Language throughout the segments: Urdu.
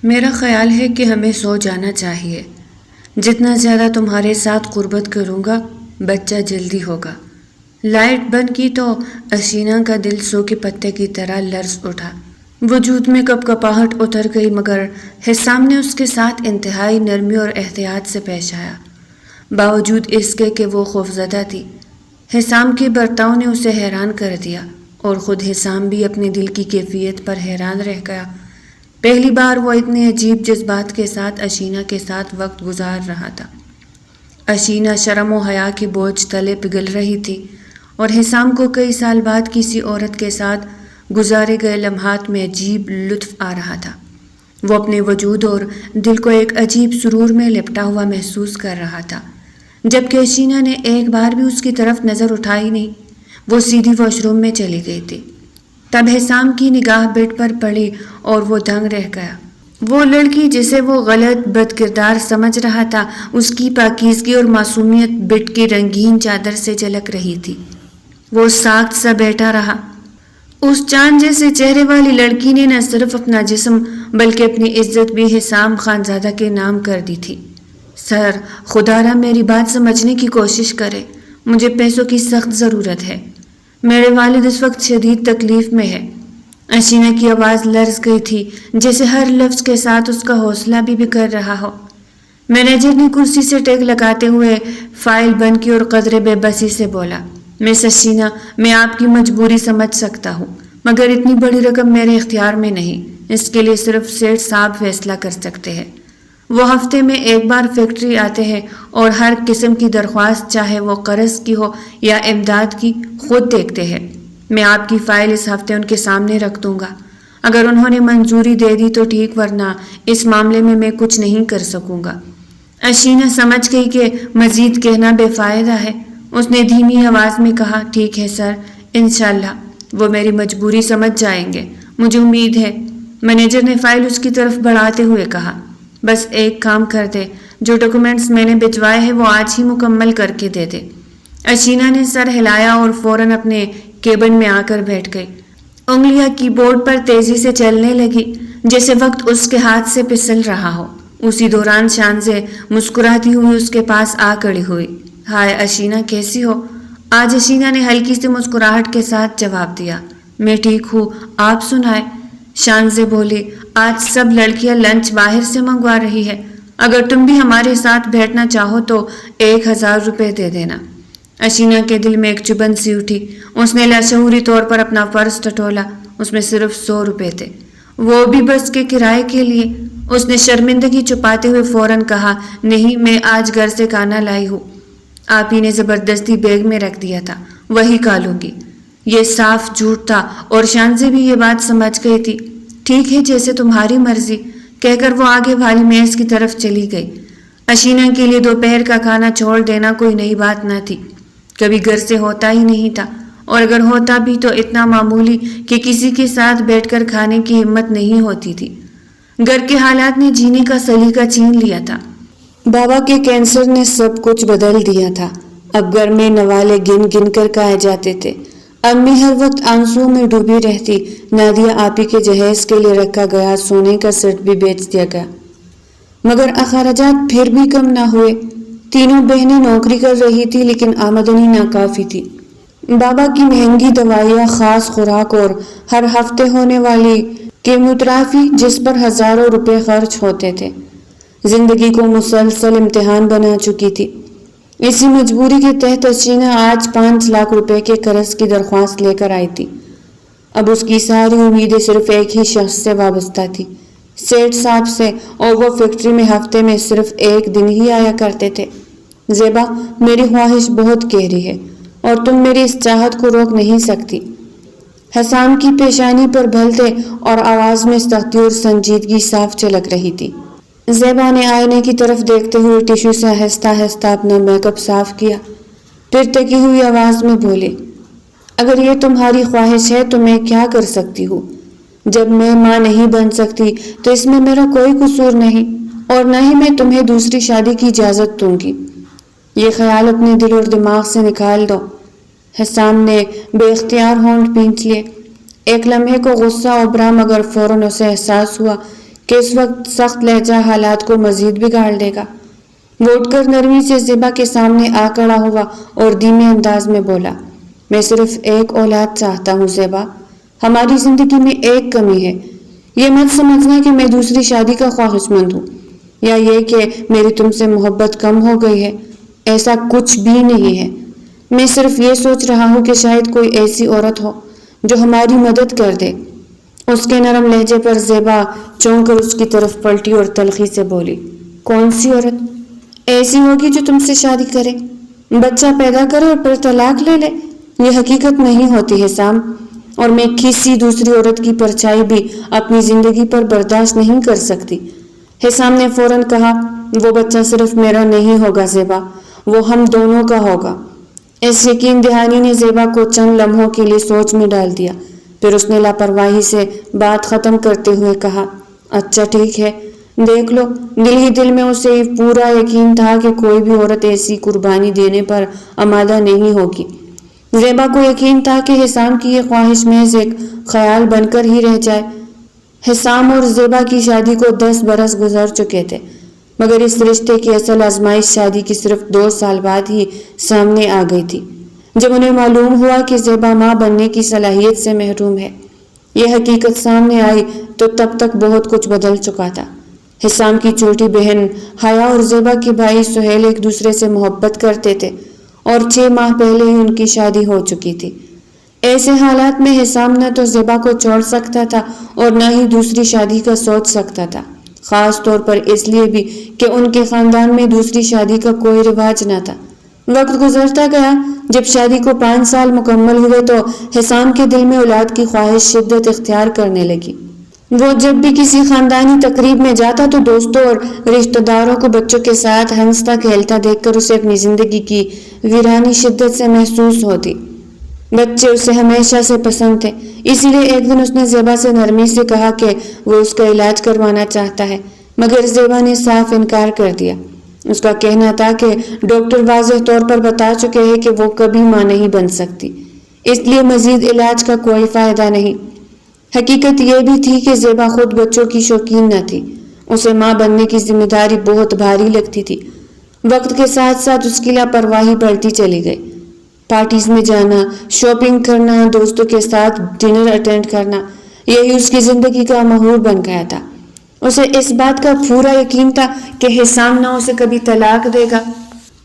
میرا خیال ہے کہ ہمیں سو جانا چاہیے۔ جتنا زیادہ تمہارے ساتھ قربت کروں گا بچہ جلدی ہوگا۔ لائٹ بند کی تو اشینہ کا دل سو کے پتے کی طرح لرز اٹھا۔ وجود میں کپ کپاہٹ اتر گئی، مگر حسام نے اس کے ساتھ انتہائی نرمی اور احتیاط سے پیش آیا۔ باوجود اس کے کہ وہ خوفزدہ تھی، حسام کے برتاؤ نے اسے حیران کر دیا اور خود حسام بھی اپنے دل کی کیفیت پر حیران رہ گیا۔ پہلی بار وہ اتنے عجیب جذبات کے ساتھ اشینہ کے ساتھ وقت گزار رہا تھا۔ اشینہ شرم و حیا کے بوجھ تلے پگھل رہی تھی اور حسام کو کئی سال بعد کسی عورت کے ساتھ گزارے گئے لمحات میں عجیب لطف آ رہا تھا۔ وہ اپنے وجود اور دل کو ایک عجیب سرور میں لپٹا ہوا محسوس کر رہا تھا، جبکہ اشینہ نے ایک بار بھی اس کی طرف نظر اٹھائی نہیں۔ وہ سیدھی واش روم میں چلی گئی تھی۔ تب حسام کی نگاہ بیڈ پر پڑی اور وہ دنگ رہ گیا۔ وہ لڑکی جسے وہ غلط بد کردار سمجھ رہا تھا، اس کی پاکیزگی اور معصومیت بیڈ کی رنگین چادر سے جھلک رہی تھی۔ وہ ساکت سا بیٹھا رہا۔ اس چاند جیسے چہرے والی لڑکی نے نہ صرف اپنا جسم بلکہ اپنی عزت بھی حسام خانزادہ کے نام کر دی تھی۔ سر، خدا را میری بات سمجھنے کی کوشش کرے، مجھے پیسوں کی سخت ضرورت ہے۔ میرے والد اس وقت شدید تکلیف میں ہے۔ اشینہ کی آواز لرز گئی تھی، جیسے ہر لفظ کے ساتھ اس کا حوصلہ بھی بکھر رہا ہو۔ مینیجر نے کرسی سے ٹیک لگاتے ہوئے فائل بند کی اور قدرے بے بسی سے بولا، مس اشینہ، میں آپ کی مجبوری سمجھ سکتا ہوں، مگر اتنی بڑی رقم میرے اختیار میں نہیں۔ اس کے لیے صرف سیٹ صاحب فیصلہ کر سکتے ہیں۔ وہ ہفتے میں ایک بار فیکٹری آتے ہیں اور ہر قسم کی درخواست، چاہے وہ قرض کی ہو یا امداد کی، خود دیکھتے ہیں۔ میں آپ کی فائل اس ہفتے ان کے سامنے رکھ دوں گا۔ اگر انہوں نے منظوری دے دی تو ٹھیک، ورنہ اس معاملے میں کچھ نہیں کر سکوں گا۔ اشینہ سمجھ گئی کہ مزید کہنا بے فائدہ ہے۔ اس نے دھیمی آواز میں کہا، ٹھیک ہے سر، انشاءاللہ وہ میری مجبوری سمجھ جائیں گے، مجھے امید ہے۔ مینیجر نے فائل اس کی طرف بڑھاتے ہوئے کہا، بس ایک کام کر دے، جو ڈاکومنٹس میں نے بھجوائے ہیں وہ آج ہی مکمل کر کے دے دے۔ اشینہ نے سر ہلایا اور فوراً اپنے کیبن میں آ کر بیٹھ گئی۔ انگلیاں کی بورڈ پر تیزی سے چلنے لگی، جیسے وقت اس کے ہاتھ سے پھسل رہا ہو۔ اسی دوران شانزے مسکراتی ہوئی اس کے پاس آ کھڑی ہوئی۔ ہائے اشینہ، کیسی ہو؟ آج اشینہ نے ہلکی سی مسکراہٹ کے ساتھ جواب دیا، میں ٹھیک ہوں، آپ سنائیں؟ شانزے بولی، آج سب لڑکیاں لنچ باہر سے منگوا رہی ہے، اگر تم بھی ہمارے ساتھ بیٹھنا چاہو تو 1000 روپے دے دینا۔ اشینہ کے دل میں ایک چبھن سی اٹھی۔ اس نے لاشعوری طور پر اپنا پرس ٹٹولا، اس میں صرف 100 روپے تھے، وہ بھی بس کے کرائے کے لیے۔ اس نے شرمندگی چھپاتے ہوئے فوراً کہا، نہیں، میں آج گھر سے کھانا لائی ہوں، آپ ہی نے زبردستی بیگ میں رکھ دیا تھا، وہی کھا لوں گی۔ یہ صاف جھوٹ تھا اور شانزے بھی یہ بات سمجھ گئی تھی۔ ٹھیک ہے، جیسے تمہاری مرضی، کہہ کر وہ آگے والی میز کی طرف چلی گئی۔ اشینہ کے لیے دوپہر کا کھانا چھوڑ دینا کوئی نئی بات نہ تھی، کبھی گھر سے ہوتا ہی نہیں تھا، اور اگر ہوتا بھی تو اتنا معمولی کہ کسی کے ساتھ بیٹھ کر کھانے کی ہمت نہیں ہوتی تھی۔ گھر کے حالات نے جینے کا سلیقہ چھین لیا تھا۔ بابا کے کینسر نے سب کچھ بدل دیا تھا۔ اب گھر میں نوالے گن گن کر کھائے جاتے تھے۔ امی ہر وقت آنسوؤں میں ڈوبی رہتی۔ نادیہ آپی کے جہیز کے لیے رکھا گیا سونے کا سیٹ بھی بیچ دیا گیا، مگر اخراجات پھر بھی کم نہ ہوئے۔ تینوں بہنیں نوکری کر رہی تھی، لیکن آمدنی ناکافی تھی۔ بابا کی مہنگی دوائیاں، خاص خوراک اور ہر ہفتے ہونے والی کیموتھراپی، جس پر ہزاروں روپے خرچ ہوتے تھے، زندگی کو مسلسل امتحان بنا چکی تھی۔ اسی مجبوری کے تحت اشینہ آج 5 لاکھ روپے کے قرض کی درخواست لے کر آئی تھی۔ اب اس کی ساری امیدیں صرف ایک ہی شخص سے وابستہ تھی، سیٹھ صاحب سے، اور وہ فیکٹری میں ہفتے میں صرف 1 دن ہی آیا کرتے تھے۔ زیبا، میری خواہش بہت گہری ہے اور تم میری اس چاہت کو روک نہیں سکتی۔ حسام کی پیشانی پر بھلتے اور آواز میں سختی اور سنجیدگی صاف جھلک رہی تھی۔ زیبا نے آئینے کی طرف دیکھتے ہوئے ٹیشو سے آہستہ آہستہ اپنا میک اپ صاف کیا، پھر ٹکی ہوئی آواز میں بولی، اگر یہ تمہاری خواہش ہے تو میں کیا کر سکتی ہوں؟ جب میں ماں نہیں بن سکتی تو اس میں میرا کوئی قصور نہیں، اور نہ ہی میں تمہیں دوسری شادی کی اجازت دوں گی۔ یہ خیال اپنے دل اور دماغ سے نکال دو۔ حسام نے بے اختیار ہونٹ بھینچ لیے۔ ایک لمحے کو غصہ ابھرا، مگر فوراً اسے احساس ہوا کہ اس وقت سخت لہجہ حالات کو مزید بگاڑ دے گا۔ وہ اٹھ کر نرمی سے زیبا کے سامنے آ کھڑا ہوا اور دھیمے انداز میں بولا، میں صرف ایک اولاد چاہتا ہوں زیبا، ہماری زندگی میں ایک کمی ہے۔ یہ مت سمجھنا کہ میں دوسری شادی کا خواہش مند ہوں یا یہ کہ میری تم سے محبت کم ہو گئی ہے، ایسا کچھ بھی نہیں ہے۔ میں صرف یہ سوچ رہا ہوں کہ شاید کوئی ایسی عورت ہو جو ہماری مدد کر دے۔ اس کے نرم لہجے پر زیبا چونک کر اس کی طرف پلٹی اور تلخی سے بولی، کون سی عورت؟ ایسی ہوگی جو تم سے شادی کرے، بچہ پیدا کرے اور پھر طلاق لے لے۔ یہ حقیقت نہیں ہوتی ہے سام، اور میں کسی دوسری عورت کی پرچھائی بھی اپنی زندگی پر برداشت نہیں کر سکتی۔ حسام نے فوراً کہا، وہ بچہ صرف میرا نہیں ہوگا زیبا، وہ ہم دونوں کا ہوگا۔ اس یقین دہانی نے زیبا کو چند لمحوں کے لیے سوچ میں ڈال دیا، پھر اس نے لاپرواہی سے بات ختم کرتے ہوئے کہا، اچھا ٹھیک ہے، دیکھ لو۔ دل ہی دل میں اسے پورا یقین تھا کہ کوئی بھی عورت ایسی قربانی دینے پر آمادہ نہیں ہوگی۔ زیبا کو یقین تھا کہ حسام کی یہ خواہش محض ایک خیال بن کر ہی رہ جائے۔ حسام اور زیبا کی شادی کو 10 برس گزر چکے تھے، مگر اس رشتے کی اصل آزمائش شادی کی صرف 2 سال بعد ہی سامنے آ گئی تھی، جب انہیں معلوم ہوا کہ زیبا ماں بننے کی صلاحیت سے محروم ہے۔ یہ حقیقت سامنے آئی تو تب تک بہت کچھ بدل چکا تھا۔ حسام کی چھوٹی بہن حیا اور زیبا کے بھائی سہیل ایک دوسرے سے محبت کرتے تھے اور 6 ماہ پہلے ہی ان کی شادی ہو چکی تھی۔ ایسے حالات میں حسام نہ تو زیبا کو چھوڑ سکتا تھا اور نہ ہی دوسری شادی کا سوچ سکتا تھا، خاص طور پر اس لیے بھی کہ ان کے خاندان میں دوسری شادی کا کوئی رواج نہ تھا۔ وقت گزرتا گیا، جب شادی کو 5 سال مکمل ہوئے تو حسام کے دل میں اولاد کی خواہش شدت اختیار کرنے لگی۔ وہ جب بھی کسی خاندانی تقریب میں جاتا تو دوستوں اور رشتہ داروں کو بچوں کے ساتھ ہنستا کھیلتا دیکھ کر اسے اپنی زندگی کی ویرانی شدت سے محسوس ہوتی۔ بچے اسے ہمیشہ سے پسند تھے، اسی لیے ایک دن اس نے زیبا سے نرمی سے کہا کہ وہ اس کا علاج کروانا چاہتا ہے، مگر زیبا نے صاف انکار کر دیا۔ اس کا کہنا تھا کہ ڈاکٹر واضح طور پر بتا چکے ہیں کہ وہ کبھی ماں نہیں بن سکتی، اس لیے مزید علاج کا کوئی فائدہ نہیں۔ حقیقت یہ بھی تھی کہ زیبا خود بچوں کی شوقین نہ تھی، اسے ماں بننے کی ذمہ داری بہت بھاری لگتی تھی۔ وقت کے ساتھ ساتھ اس کی لاپرواہی بڑھتی چلی گئی۔ پارٹیز میں جانا، شاپنگ کرنا، دوستوں کے ساتھ ڈنر اٹینڈ کرنا، یہی اس کی زندگی کا محور بن گیا تھا۔ اسے اس بات کا پورا یقین تھا کہ حسام نہ اسے کبھی طلاق دے گا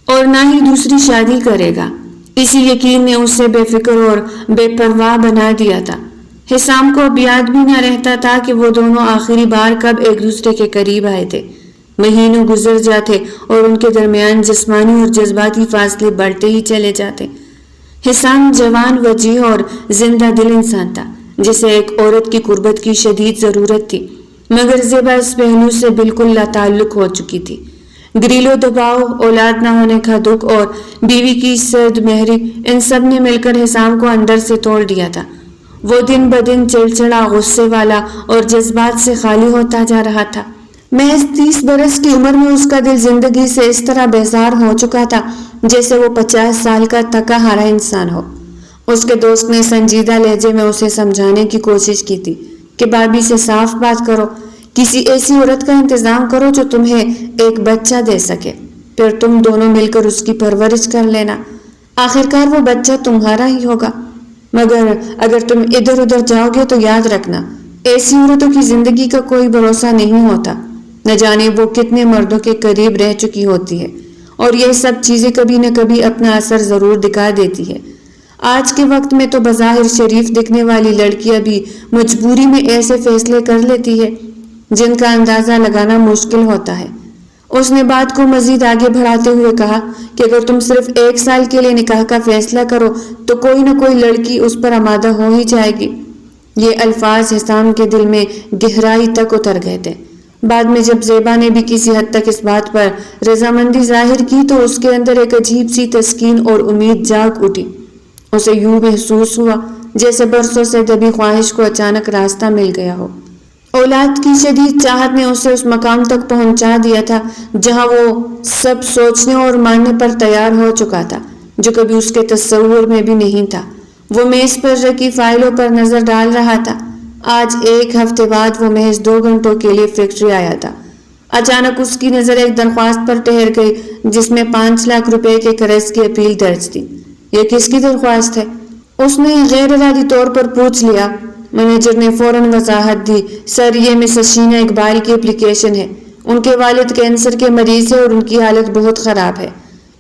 اور نہ ہی دوسری شادی کرے گا۔ اسی یقین نے اسے بے فکر اور بے پرواہ بنا دیا تھا۔ حسام کو اب یاد بھی نہ رہتا تھا کہ وہ دونوں آخری بار کب ایک دوسرے کے قریب آئے تھے۔ مہینوں گزر جاتے اور ان کے درمیان جسمانی اور جذباتی فاصلے بڑھتے ہی چلے جاتے۔ حسام جوان، وجیح اور زندہ دل انسان تھا جسے ایک عورت کی قربت کی شدید ضرورت تھی، مگر زیبا اس پہلو سے بالکل لاتعلق ہو چکی تھی۔ گریل و دباؤ، اولاد نہ ہونے کا دکھ اور بیوی کی سرد مہری، ان سب نے مل کر حسام کو اندر سے توڑ دیا تھا۔ وہ دن بدن چڑچڑا، غصے والا اور جذبات سے خالی ہوتا جا رہا تھا۔ محض 30 برس کی عمر میں اس کا دل زندگی سے اس طرح بیزار ہو چکا تھا جیسے وہ 50 سال کا تھکا ہارا انسان ہو۔ اس کے دوست نے سنجیدہ لہجے میں اسے سمجھانے کی کوشش کی تھی کہ بھابھی سے صاف بات کرو، کسی ایسی عورت کا انتظام کرو جو تمہیں ایک بچہ دے سکے، پھر تم دونوں مل کر اس کی پرورش کر لینا، آخرکار وہ بچہ تمہارا ہی ہوگا۔ مگر اگر تم ادھر ادھر جاؤ گے تو یاد رکھنا، ایسی عورتوں کی زندگی کا کوئی بھروسہ نہیں ہوتا، نہ جانے وہ کتنے مردوں کے قریب رہ چکی ہوتی ہے، اور یہ سب چیزیں کبھی نہ کبھی اپنا اثر ضرور دکھا دیتی ہے۔ آج کے وقت میں تو بظاہر شریف دکھنے والی لڑکیاں بھی مجبوری میں ایسے فیصلے کر لیتی ہے جن کا اندازہ لگانا مشکل ہوتا ہے۔ اس نے بات کو مزید آگے بڑھاتے ہوئے کہا کہ اگر تم صرف 1 سال کے لیے نکاح کا فیصلہ کرو تو کوئی نہ کوئی لڑکی اس پر آمادہ ہو ہی جائے گی۔ یہ الفاظ حسام کے دل میں گہرائی تک اتر گئے تھے۔ بعد میں جب زیبا نے بھی کسی حد تک اس بات پر رضامندی ظاہر کی تو اس کے اندر ایک عجیب سی تسکین اور امید جاگ اٹھی۔ اسے یوں محسوس ہوا جیسے برسوں سے دبی خواہش کو اچانک راستہ مل گیا ہو۔ اولاد کی شدید چاہت نے اسے اس مقام تک پہنچا دیا تھا جہاں وہ سب سوچنے اور ماننے پر تیار ہو چکا تھا جو کبھی اس کے تصور میں بھی نہیں تھا۔ وہ میز پر رکھی فائلوں پر نظر ڈال رہا تھا۔ آج ایک ہفتے بعد وہ محض 2 گھنٹوں کے لیے فیکٹری آیا تھا۔ اچانک اس کی نظر ایک درخواست پر ٹھہر گئی جس میں 5 لاکھ روپے کے قرض کی اپیل درج تھی۔ یہ کس کی درخواست ہے؟ اس نے غیر ارادی طور پر پوچھ لیا۔ مینیجر نے فوراً وضاحت دی، سر یہ مس اشینا اقبال کی اپلیکیشن ہے۔ ان کے والد کینسر کے مریض ہیں اور ان کی حالت بہت خراب ہے۔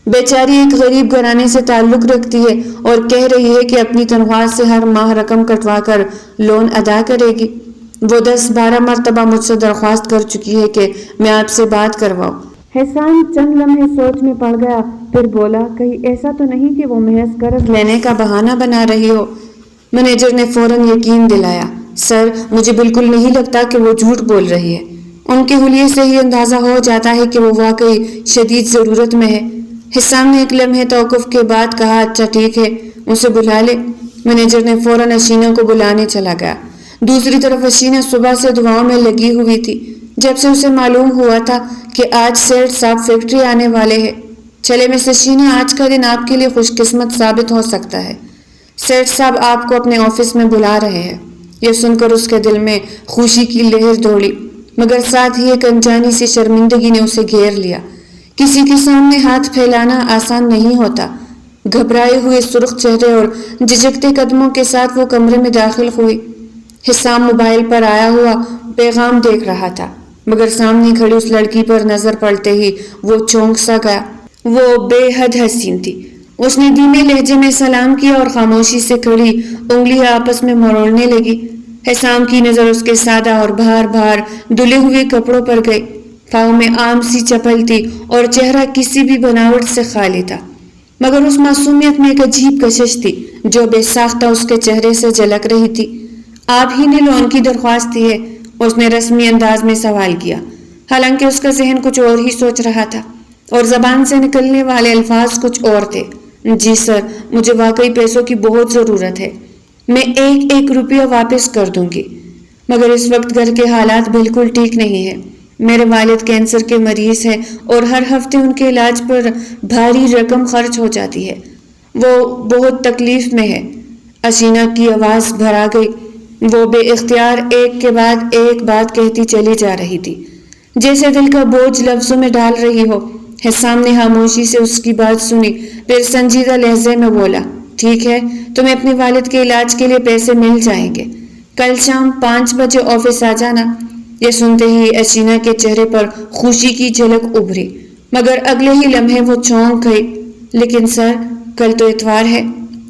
بیچاری ایک غریب گھرانے سے تعلق رکھتی ہے اور کہہ رہی ہے کہ اپنی تنخواہ سے ہر ماہ رقم کٹوا کر لون ادا کرے گی۔ وہ 10-12 مرتبہ مجھ سے درخواست کر چکی ہے کہ میں آپ سے بات کرواؤں۔ حسام چند لمحے سوچ میں پڑ گیا، پھر بولا، کہیں ایسا تو نہیں کہ وہ محض قرض لینے کا بہانہ بنا رہی ہو؟ مینیجر نے فوراً یقین دلایا، سر مجھے بالکل نہیں لگتا کہ وہ جھوٹ بول رہی ہے۔ ان کے حلیے سے ہی اندازہ ہو جاتا ہے کہ وہ واقعی شدید ضرورت میں ہے۔ حسام نے ایک لمحے توقف کے بعد کہا، اچھا ٹھیک ہے، اسے بلا لے۔ مینیجر نے فوراً اشینا کو بلانے چلا گیا۔ دوسری طرف اشینا صبح سے دعاؤں میں لگی ہوئی تھی، جب سے اسے معلوم ہوا تھا کہ آج سیٹھ صاحب فیکٹری آنے والے ہیں۔ چلے مس اشینا، آج کا دن آپ کے لیے خوش قسمت ثابت ہو سکتا ہے۔ سیٹھ صاحب آپ کو اپنے آفس میں بلا رہے ہیں۔ یہ سن کر اس کے دل میں خوشی کی لہر دوڑی، مگر ساتھ ہی ایک انجانی سی شرمندگی نے اسے گھیر لیا۔ کسی کے سامنے ہاتھ پھیلانا آسان نہیں ہوتا۔ گھبرائے ہوئے سرخ چہرے اور جھجکتے قدموں کے ساتھ وہ کمرے میں داخل ہوئی۔ حسام موبائل پر آیا ہوا پیغام دیکھ رہا تھا، مگر سامنے کھڑی اس لڑکی پر نظر پڑتے ہی وہ چونک سا گیا۔ وہ بے حد حسین تھی۔ اس نے دھیمے لہجے میں سلام کیا اور خاموشی سے کھڑی انگلیاں آپس میں مروڑنے لگی۔ حسام کی نظر اس کے سادہ اور بھار بھار دھلے ہوئے کپڑوں پر گئی۔ پاؤں میں عام سی چپل تھی اور چہرہ کسی بھی بناوٹ سے خالی تھا، مگر اس معصومیت میں ایک عجیب کشش تھی جو بے ساختہ اس کے چہرے سے جھلک رہی تھی۔ آپ ہی نے لون کی درخواست دی ہے؟ اس نے رسمی انداز میں سوال کیا، حالانکہ اس کا ذہن کچھ اور ہی سوچ رہا تھا اور زبان سے نکلنے والے الفاظ کچھ اور تھے۔ جی سر، مجھے واقعی پیسوں کی بہت ضرورت ہے۔ میں 1-1 روپیہ واپس کر دوں گی، مگر اس وقت گھر کے حالات بالکل ٹھیک نہیں ہیں۔ میرے والد کینسر کے مریض ہیں اور ہر ہفتے ان کے علاج پر بھاری رقم خرچ ہو جاتی ہے۔ وہ بہت تکلیف میں ہے۔ اشینا کی آواز بھرا گئی۔ وہ بے اختیار ایک کے بعد ایک بات کہتی چلی جا رہی تھی، جیسے دل کا بوجھ لفظوں میں ڈال رہی ہو۔ حسام نے خاموشی سے اس کی بات سنی، پھر سنجیدہ لہجے میں بولا، ٹھیک ہے، تمہیں اپنے والد کے علاج کے لیے پیسے مل جائیں گے۔ کل شام 5 بجے آفس آ جانا۔ یہ سنتے ہی اشینا کے چہرے پر خوشی کی جھلک ابھری، مگر اگلے ہی لمحے وہ چونک گئی۔ لیکن سر، کل تو اتوار ہے،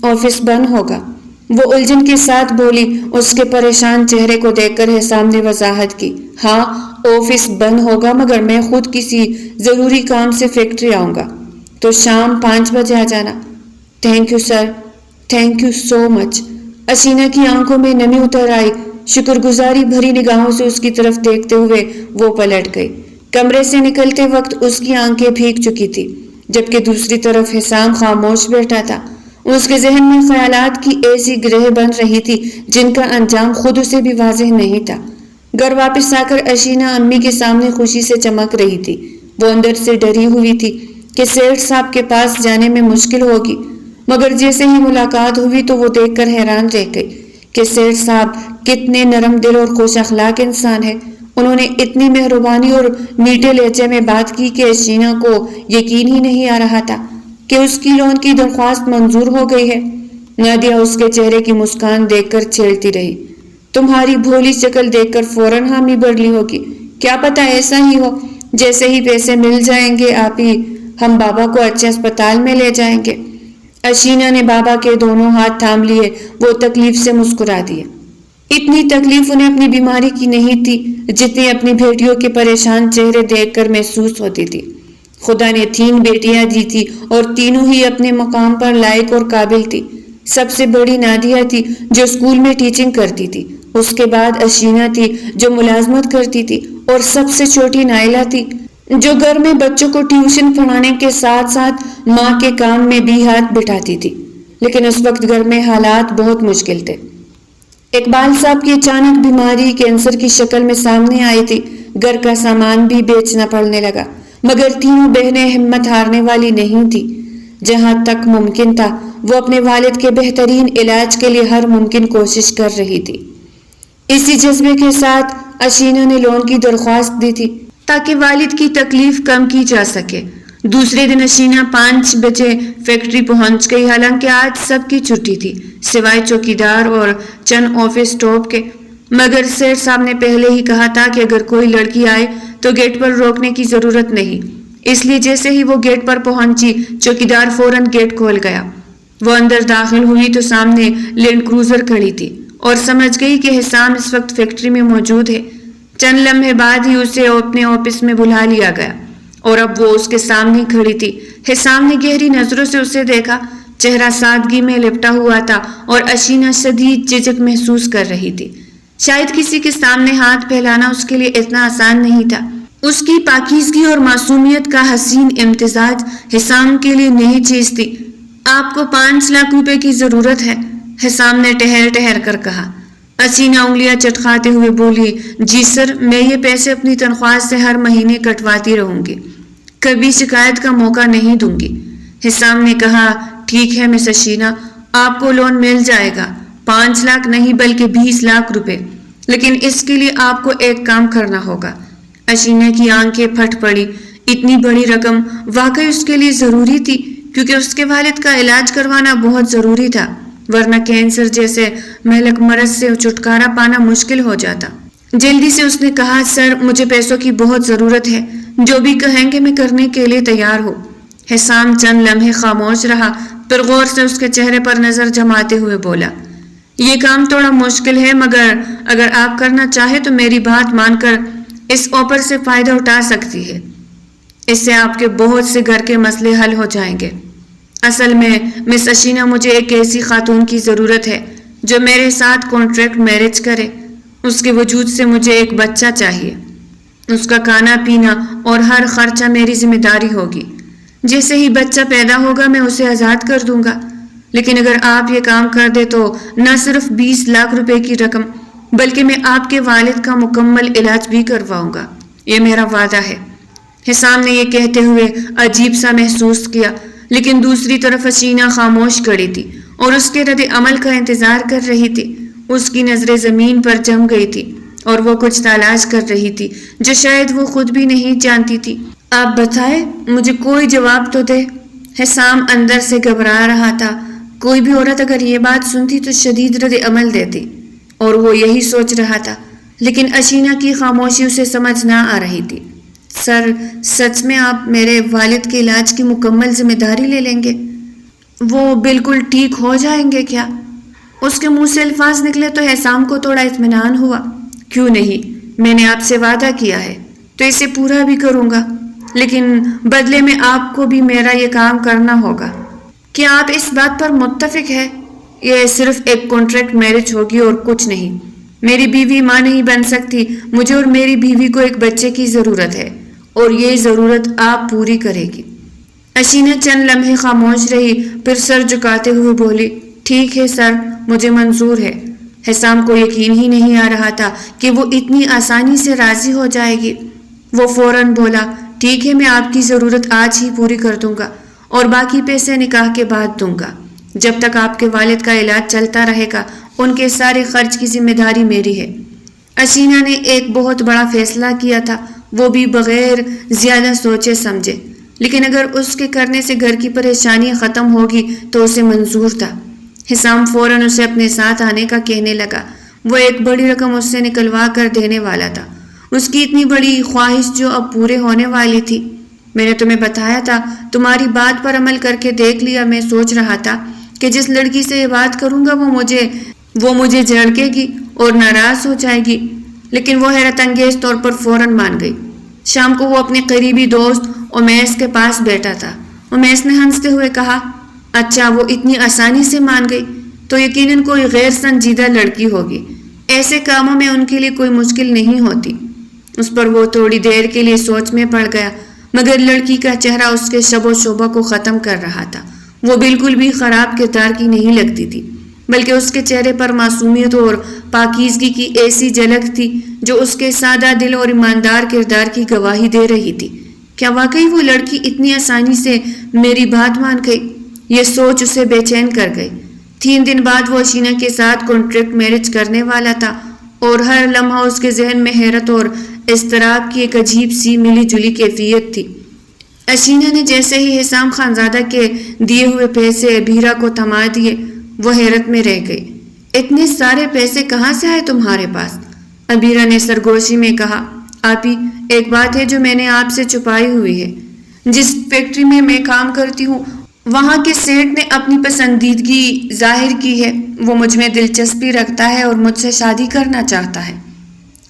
آفس بند ہوگا۔ وہ الجھن کے ساتھ بولی۔ اس کے پریشان چہرے کو دیکھ کر حسام نے وضاحت کی، ہاں آفس بند ہوگا، مگر میں خود کسی ضروری کام سے فیکٹری آؤں گا، تو شام 5 بجے آ جانا۔ Thank you sir, thank you so much. Ashina کی آنکھوں میں نمی اتر آئی۔ شکر گزاری بھری نگاہوں سے اس کی طرف دیکھتے ہوئے وہ پلٹ گئی۔ کمرے سے نکلتے وقت اس کی آنکھیں بھیگ چکی تھی، جبکہ دوسری طرف حسام خاموش بیٹھا تھا۔ اس کے ذہن میں خیالات کی ایسی گرہ بن رہی تھی جن کا انجام خود اسے بھی واضح نہیں تھا۔ گھر واپس آ کر اشینا امی کے سامنے خوشی سے چمک رہی تھی۔ وہ اندر سے ڈری ہوئی تھی کہ سیٹھ صاحب کے پاس جانے میں مشکل ہوگی، مگر جیسے ہی ملاقات ہوئی تو وہ دیکھ کر حیران رہ گئی کہ سیٹھ صاحب کتنے نرم دل اور خوش اخلاق انسان ہے۔ انہوں نے اتنی مہربانی اور میٹھے لہجے میں بات کی کہ اشینا کو یقین ہی نہیں آ رہا تھا کہ اس کی لون کی درخواست منظور ہو گئی ہے۔ نادیہ اس کے چہرے کی مسکان دیکھ کر چھیڑتی رہی، تمہاری بھولی شکل دیکھ کر فوراً حامی بھر لی ہوگی، کیا پتہ ایسا ہی ہو، جیسے ہی پیسے مل جائیں گے آپ ہی ہم بابا کو اچھے اسپتال میں لے جائیں گے۔ اشینا نے بابا کے دونوں ہاتھ تھام لیے۔ وہ تکلیف سے مسکرا دیے۔ اتنی تکلیف انہیں اپنی بیماری کی نہیں تھی جتنی اپنی بیٹیوں کے پریشان چہرے دیکھ کر محسوس ہوتی تھی۔ خدا نے 3 بیٹیاں دی تھی اور تینوں ہی اپنے مقام پر لائق اور قابل تھی۔ سب سے بڑی نادیہ تھی جو اسکول میں ٹیچنگ کرتی تھی، اس کے بعد اشینا تھی جو ملازمت کرتی تھی، اور سب سے چھوٹی نائلہ تھی جو گھر میں بچوں کو ٹیوشن پڑھانے کے ساتھ ساتھ ماں کے کام میں بھی ہاتھ بٹھاتی تھی۔ لیکن اس وقت گھر میں حالات بہت مشکل تھے۔ اقبال صاحب کی اچانک بیماری کینسر کی شکل میں سامنے آئی تھی۔ گھر کا سامان بھی بیچنا پڑنے لگا، مگر تینوں بہنیں ہمت ہارنے والی نہیں تھی۔ جہاں تک ممکن تھا وہ اپنے والد کے بہترین علاج کے لیے ہر ممکن کوشش کر رہی تھی۔ اسی جذبے کے ساتھ اشینہ نے لون کی درخواست دی تھی تاکہ والد کی تکلیف کم کی جا سکے۔ دوسرے دن اشینہ 5 بجے فیکٹری پہنچ گئی، حالانکہ آج سب کی چھٹی تھی سوائے چوکیدار اور چند آفس اسٹاف کے، مگر سیٹھ صاحب نے پہلے ہی کہا تھا کہ اگر کوئی لڑکی آئے تو گیٹ پر روکنے کی ضرورت نہیں، اس لیے جیسے ہی وہ گیٹ پر پہنچی چوکیدار فوراً گیٹ کھول گیا۔ وہ اندر داخل ہوئی تو سامنے لینڈ کروزر کھڑی تھی اور سمجھ گئی کہ حسام اس وقت فیکٹری میں موجود ہے۔ چند لمحے بعد ہی اسے اپنے آفس میں بلا لیا گیا اور اب وہ اس کے سامنے کھڑی تھی۔ حسام نے گہری نظروں سے اسے دیکھا، چہرہ سادگی میں لپٹا ہوا تھا اور اشینہ شدید جھجک محسوس کر رہی تھی۔ شاید کسی کے سامنے ہاتھ پھیلانا اس کے لیے اتنا آسان نہیں تھا۔ اس کی پاکیزگی اور معصومیت کا حسین امتزاج حسام کے لیے نئی چیز تھی۔ آپ کو 5 لاکھ روپے کی ضرورت ہے، حسام نے ٹہر ٹہر کر کہا۔ اشینہ انگلیاں چٹکاتے ہوئے بولی، جی سر، میں یہ پیسے اپنی تنخواہ سے ہر مہینے کٹواتی رہوں گی، کبھی شکایت کا موقع نہیں دوں گی۔ حسام نے کہا، ٹھیک ہے مس اشینہ، آپ کو لون مل جائے گا، 5 لاکھ نہیں بلکہ 20 لاکھ روپے، لیکن اس کے لیے آپ کو ایک کام کرنا ہوگا۔ اشینہ کی آنکھیں پھٹ پڑی، اتنی بڑی رقم واقعی اس کے لیے ضروری تھی، کیونکہ اس کے والد کا علاج کروانا بہت ضروری تھا، ورنہ کینسر جیسے مہلک مرض سے چھٹکارا پانا مشکل ہو جاتا۔ جلدی سے اس نے کہا، سر مجھے پیسوں کی بہت ضرورت ہے، جو بھی کہیں گے میں کرنے کے لیے تیار ہوں۔ حسام چند لمحے خاموش رہا، پھر غور سے اس کے چہرے پر نظر جماتے ہوئے بولا، یہ کام تھوڑا مشکل ہے، مگر اگر آپ کرنا چاہے تو میری بات مان کر اس آفر سے فائدہ اٹھا سکتی ہے، اس سے آپ کے بہت سے گھر کے مسئلے حل ہو جائیں گے۔ اصل میں مس اشینہ مجھے ایک ایسی خاتون کی ضرورت ہے جو میرے ساتھ کانٹریکٹ میرج کرے، اس کے وجود سے مجھے ایک بچہ چاہیے، اس کا کھانا پینا اور ہر خرچہ میری ذمہ داری ہوگی، جیسے ہی بچہ پیدا ہوگا میں اسے آزاد کر دوں گا، لیکن اگر آپ یہ کام کر دے تو نہ صرف 20 لاکھ روپے کی رقم بلکہ میں آپ کے والد کا مکمل علاج بھی کرواؤں گا، یہ میرا وعدہ ہے۔ حسام نے یہ کہتے ہوئے عجیب سا محسوس کیا، لیکن دوسری طرف اشینہ خاموش کھڑی تھی اور اس کے رد عمل کا انتظار کر رہی تھی۔ اس کی نظریں زمین پر جم گئی تھی اور وہ کچھ تلاش کر رہی تھی جو شاید وہ خود بھی نہیں جانتی تھی۔ آپ بتائیں، مجھے کوئی جواب تو دے۔ حسام اندر سے گھبرا رہا تھا، کوئی بھی عورت اگر یہ بات سنتی تو شدید رد عمل دیتی، اور وہ یہی سوچ رہا تھا، لیکن اشینہ کی خاموشی اسے سمجھ نہ آ رہی تھی۔ سر، سچ میں آپ میرے والد کے علاج کی مکمل ذمہ داری لے لیں گے؟ وہ بالکل ٹھیک ہو جائیں گے کیا؟ اس کے منہ سے الفاظ نکلے تو حسام کو تھوڑا اطمینان ہوا۔ کیوں نہیں، میں نے آپ سے وعدہ کیا ہے تو اسے پورا بھی کروں گا، لیکن بدلے میں آپ کو بھی میرا یہ کام کرنا ہوگا۔ کیا آپ اس بات پر متفق ہے؟ یہ صرف ایک کانٹریکٹ میرج ہوگی اور کچھ نہیں۔ میری بیوی ماں نہیں بن سکتی، مجھے اور میری بیوی کو ایک بچے کی ضرورت ہے، اور یہ ضرورت آپ پوری کرے گی۔ اشینہ چند لمحے خاموش رہی، پھر سر جھکاتے ہوئے بولی، ٹھیک ہے سر، مجھے منظور ہے۔ حسام کو یقین ہی نہیں آ رہا تھا کہ وہ اتنی آسانی سے راضی ہو جائے گی۔ وہ فوراً بولا، ٹھیک ہے، میں آپ کی ضرورت آج ہی پوری کر دوں گا اور باقی پیسے نکاح کے بعد دوں گا۔ جب تک آپ کے والد کا علاج چلتا رہے گا ان کے سارے خرچ کی ذمہ داری میری ہے۔ اشینہ نے ایک بہت بڑا فیصلہ کیا تھا، وہ بھی بغیر زیادہ سوچے سمجھے، لیکن اگر اس کے کرنے سے گھر کی پریشانی ختم ہوگی تو اسے منظور تھا۔ حسام فوراً اسے اپنے ساتھ آنے کا کہنے لگا۔ وہ ایک بڑی رقم اس سے نکلوا کر دینے والا تھا، اس کی اتنی بڑی خواہش جو اب پورے ہونے والی تھی۔ میں نے تمہیں بتایا تھا، تمہاری بات پر عمل کر کے دیکھ لیا۔ میں سوچ رہا تھا کہ جس لڑکی سے یہ بات کروں گا وہ مجھے جھڑکے گی اور ناراض ہو جائے گی، لیکن وہ حیرت انگیز طور پر فوراً مان گئی۔ شام کو وہ اپنے قریبی دوست امیس کے پاس بیٹھا تھا۔ امیس نے ہنستے ہوئے کہا، اچھا، وہ اتنی آسانی سے مان گئی تو یقیناً کوئی غیر سنجیدہ لڑکی ہوگی، ایسے کاموں میں ان کے لیے کوئی مشکل نہیں ہوتی۔ اس پر وہ تھوڑی دیر کے لیے سوچ میں پڑ گیا، مگر لڑکی کا چہرہ اس کے شب و شوبہ کو ختم کر رہا تھا۔ وہ بالکل بھی خراب کردار کی نہیں لگتی تھی، بلکہ اس کے چہرے پر معصومیت اور پاکیزگی کی ایسی جھلک تھی جو اس کے سادہ دل اور ایماندار کردار کی گواہی دے رہی تھی۔ کیا واقعی وہ لڑکی اتنی آسانی سے میری بات مان گئی؟ یہ سوچ اسے بے چین کر گئی۔ 3 دن بعد وہ اشینہ کے ساتھ کانٹریکٹ میرج کرنے والا تھا اور ہر لمحہ اس کے ذہن میں حیرت اور اضطراب کی ایک عجیب سی ملی جلی کیفیت تھی۔ اشینہ نے جیسے ہی حسام خانزادہ کے دیے ہوئے پیسے ابیرہ کو تھما دیے، وہ حیرت میں رہ گئی۔ اتنے سارے پیسے کہاں سے آئے تمہارے پاس؟ ابیرہ نے سرگوشی میں کہا۔ آپی، ایک بات ہے جو میں نے آپ سے چھپائی ہوئی ہے۔ جس فیکٹری میں کام کرتی ہوں وہاں کے سیٹ نے اپنی پسندیدگی ظاہر کی ہے۔ وہ مجھ میں دلچسپی رکھتا ہے اور مجھ سے شادی کرنا چاہتا ہے۔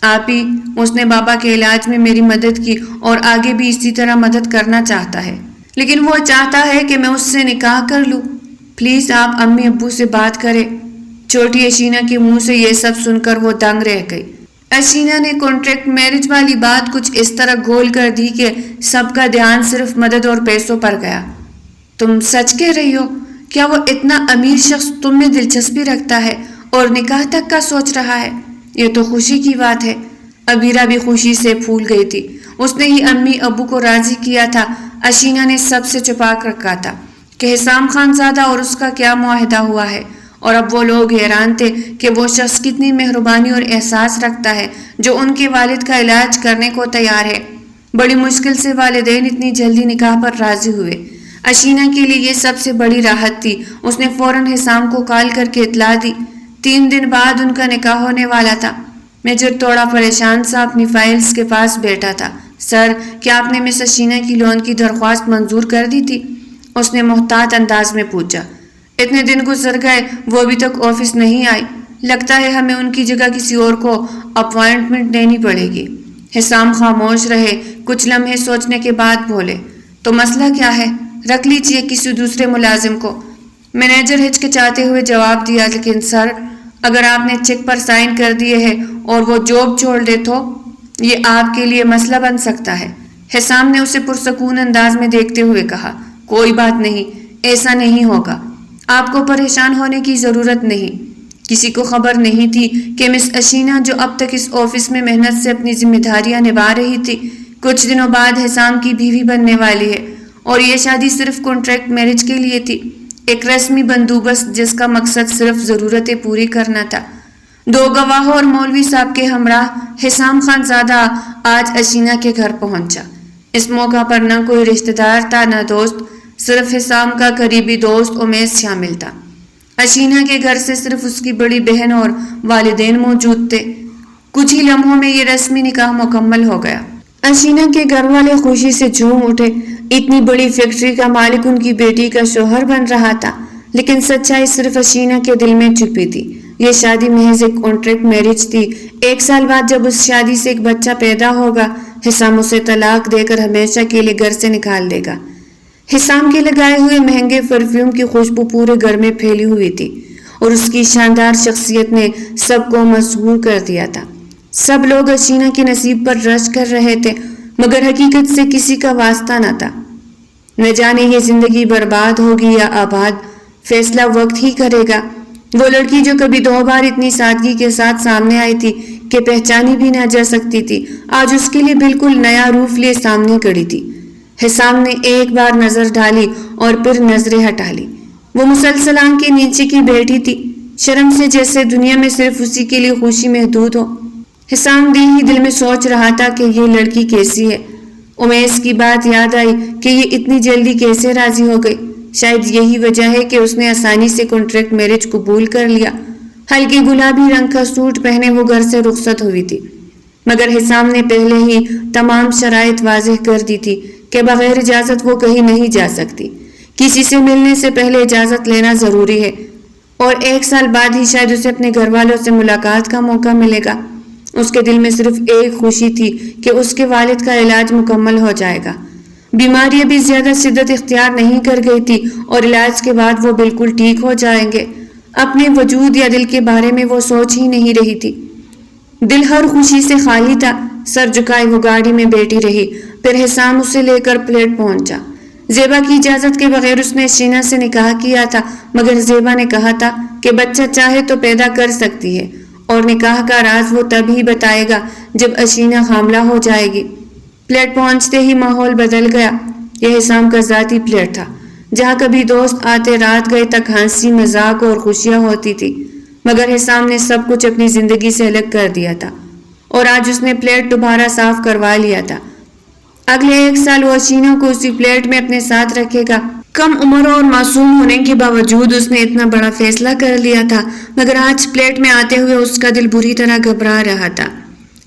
آپی، اس نے بابا کے علاج میں میری مدد کی اور آگے بھی اسی طرح مدد کرنا چاہتا ہے، لیکن وہ چاہتا ہے کہ میں اس سے نکاح کر لوں۔ پلیز آپ امی ابو سے بات کریں۔ چھوٹی اشینہ کے منہ سے یہ سب سن کر وہ دنگ رہ گئی۔ اشینہ نے کانٹریکٹ میرج والی بات کچھ اس طرح گول کر دی کہ سب کا دھیان صرف مدد اور پیسوں پر گیا۔ تم سچ کہہ رہی ہو؟ کیا وہ اتنا امیر شخص تم میں دلچسپی رکھتا ہے اور نکاح تک کا سوچ رہا ہے؟ یہ تو خوشی کی بات ہے۔ ابیرہ بھی خوشی سے پھول گئی تھی۔ اس نے ہی امی ابو کو راضی کیا تھا۔ اشینہ نے سب سے چھپا کر رکھا تھا کہ حسام خانزادہ اور اس کا کیا معاہدہ ہوا ہے، اور اب وہ لوگ حیران تھے کہ وہ شخص کتنی مہربانی اور احساس رکھتا ہے جو ان کے والد کا علاج کرنے کو تیار ہے۔ بڑی مشکل سے والدین اتنی جلدی نکاح پر راضی ہوئے۔ اشینہ کے لیے یہ سب سے بڑی راحت تھی۔ اس نے فوراً حسام کو کال کر کے اطلاع دی۔ 3 دن بعد ان کا نکاح ہونے والا تھا۔ میجر تھوڑا پریشان سا اپنی فائلز کے پاس بیٹھا تھا۔ سر، کیا آپ نے مس اشینہ کی لون کی درخواست منظور کر دی تھی؟ اس نے محتاط انداز میں پوچھا۔ اتنے دن گزر گئے، وہ ابھی تک آفس نہیں آئی۔ لگتا ہے ہمیں ان کی جگہ کسی اور کو اپوائنٹمنٹ دینی پڑے گی۔ حسام خاموش رہے، کچھ لمحے سوچنے کے بعد بولے۔ تو مسئلہ کیا ہے؟ رکھ لیجیے کسی دوسرے ملازم کو۔ مینیجر ہچکچاتے ہوئے جواب دیا، لیکن سر، اگر آپ نے چیک پر سائن کر دیے ہیں اور وہ جاب چھوڑ دے تو یہ آپ کے لیے مسئلہ بن سکتا ہے۔ حسام نے اسے پرسکون انداز میں دیکھتے ہوئے کہا۔ کوئی بات نہیں، ایسا نہیں ہوگا۔ آپ کو پریشان ہونے کی ضرورت نہیں۔ کسی کو خبر نہیں تھی کہ مس اشینہ جو اب تک اس آفس میں محنت سے اپنی ذمہ داریاں نبھا رہی تھی، کچھ دنوں بعد حسام کی بیوی بننے والی ہے، اور یہ شادی صرف کانٹریکٹ میرج کے لیے تھی، ایک رسمی بندوبست جس کا مقصد صرف ضرورتیں پوری کرنا تھا۔ 2 گواہوں اور مولوی صاحب کے ہمراہ حسام خانزادہ آج اشینہ کے گھر پہنچا۔ اس موقع پر نہ کوئی رشتہ دار تھا نہ دوست، صرف حسام کا قریبی دوست امیش شامل تھا۔ اشینہ کے گھر سے صرف اس کی بڑی بہن اور والدین موجود تھے۔ کچھ ہی لمحوں میں یہ رسمی نکاح مکمل ہو گیا۔ اشینہ کے گھر والے خوشی سے جھوم اٹھے۔ اتنی بڑی فیکٹری کا مالک ان کی بیٹی کا شوہر بن رہا تھا، لیکن سچائی صرف اشینہ کے دل میں چھپی تھی۔ یہ شادی محض ایک کانٹریکٹ میرج تھی۔ 1 سال بعد جب اس شادی سے ایک بچہ پیدا ہوگا، حسام اسے طلاق دے کر ہمیشہ کے لیے گھر سے نکال دے گا۔ حسام کے لگائے ہوئے مہنگے پرفیوم کی خوشبو پورے گھر میں پھیلی ہوئی تھی، اور اس کی شاندار شخصیت نے سب کو مسحور کر دیا تھا۔ سب لوگ اشینہ کے نصیب پر رشک کر رہے تھے، مگر حقیقت سے کسی کا واسطہ نہ تھا۔ نہ جانے یہ زندگی برباد ہوگی یا آباد، فیصلہ وقت ہی کرے گا۔ وہ لڑکی جو کبھی 2 بار اتنی سادگی کے ساتھ سامنے آئی تھی کہ پہچانی بھی نہ جا سکتی تھی، آج اس کے لیے بالکل نیا روپ لیے سامنے کھڑی تھی۔ حسام نے ایک بار نظر ڈالی اور پھر نظریں ہٹا لی۔ وہ مسلسل آنکھ کے نیچے کی بیٹھی تھی، شرم سے جیسے دنیا میں صرف اسی کے لیے خوشی محدود ہو۔ حسام دل ہی دل میں سوچ رہا تھا کہ یہ لڑکی کیسی ہے۔ امیش کی بات یاد آئی کہ یہ اتنی جلدی کیسے راضی ہو گئی۔ شاید یہی وجہ ہے کہ اس نے آسانی سے کانٹریکٹ میرج قبول کر لیا۔ ہلکے گلابی رنگ کا سوٹ پہنے وہ گھر سے رخصت ہوئی تھی، مگر حسام نے پہلے ہی تمام شرائط واضح کر دی تھی کہ بغیر اجازت وہ کہیں نہیں جا سکتی۔ کسی سے ملنے سے پہلے اجازت لینا ضروری ہے، اور 1 سال بعد ہی شاید اسے اپنے گھر والوں سے ملاقات کا موقع ملے گا۔ اس کے دل میں صرف ایک خوشی تھی کہ اس کے والد کا علاج مکمل ہو جائے گا۔ بیماری ابھی زیادہ شدت اختیار نہیں کر گئی تھی، اور علاج کے بعد وہ بالکل ٹھیک ہو جائیں گے۔ اپنے وجود یا دل کے بارے میں وہ سوچ ہی نہیں رہی تھی۔ دل ہر خوشی سے خالی تھا۔ سر جھکائے وہ گاڑی میں بیٹھی رہی، پھر حسام اسے لے کر فلیٹ پہنچا۔ زیبا کی اجازت کے بغیر اس نے اشینہ سے نکاح کیا تھا، مگر زیبا نے کہا تھا کہ بچہ چاہے تو پیدا کر سکتی ہے، اور نکاح کا راز وہ تب ہی بتائے گا جب اشینہ حاملہ ہو جائے گی۔ فلیٹ پہنچتے ہی ماحول بدل گیا۔ یہ حسام کا ذاتی فلیٹ تھا، جہاں کبھی دوست آتے رات گئے تک ہنسی مذاق اور خوشیاں ہوتی تھی، مگر حسام نے سب کچھ اپنی زندگی سے الگ کر دیا تھا اور آج اس نے پلیٹ دوبارہ صاف کروا لیا تھا۔ اگلے 1 سال وہ اشینا کو اسی پلیٹ میں اپنے ساتھ رکھے گا۔ کم عمر اور معصوم ہونے کے باوجود اس نے اتنا بڑا فیصلہ کر لیا تھا، مگر آج پلیٹ میں آتے ہوئے اس کا دل بری طرح گھبرا رہا تھا۔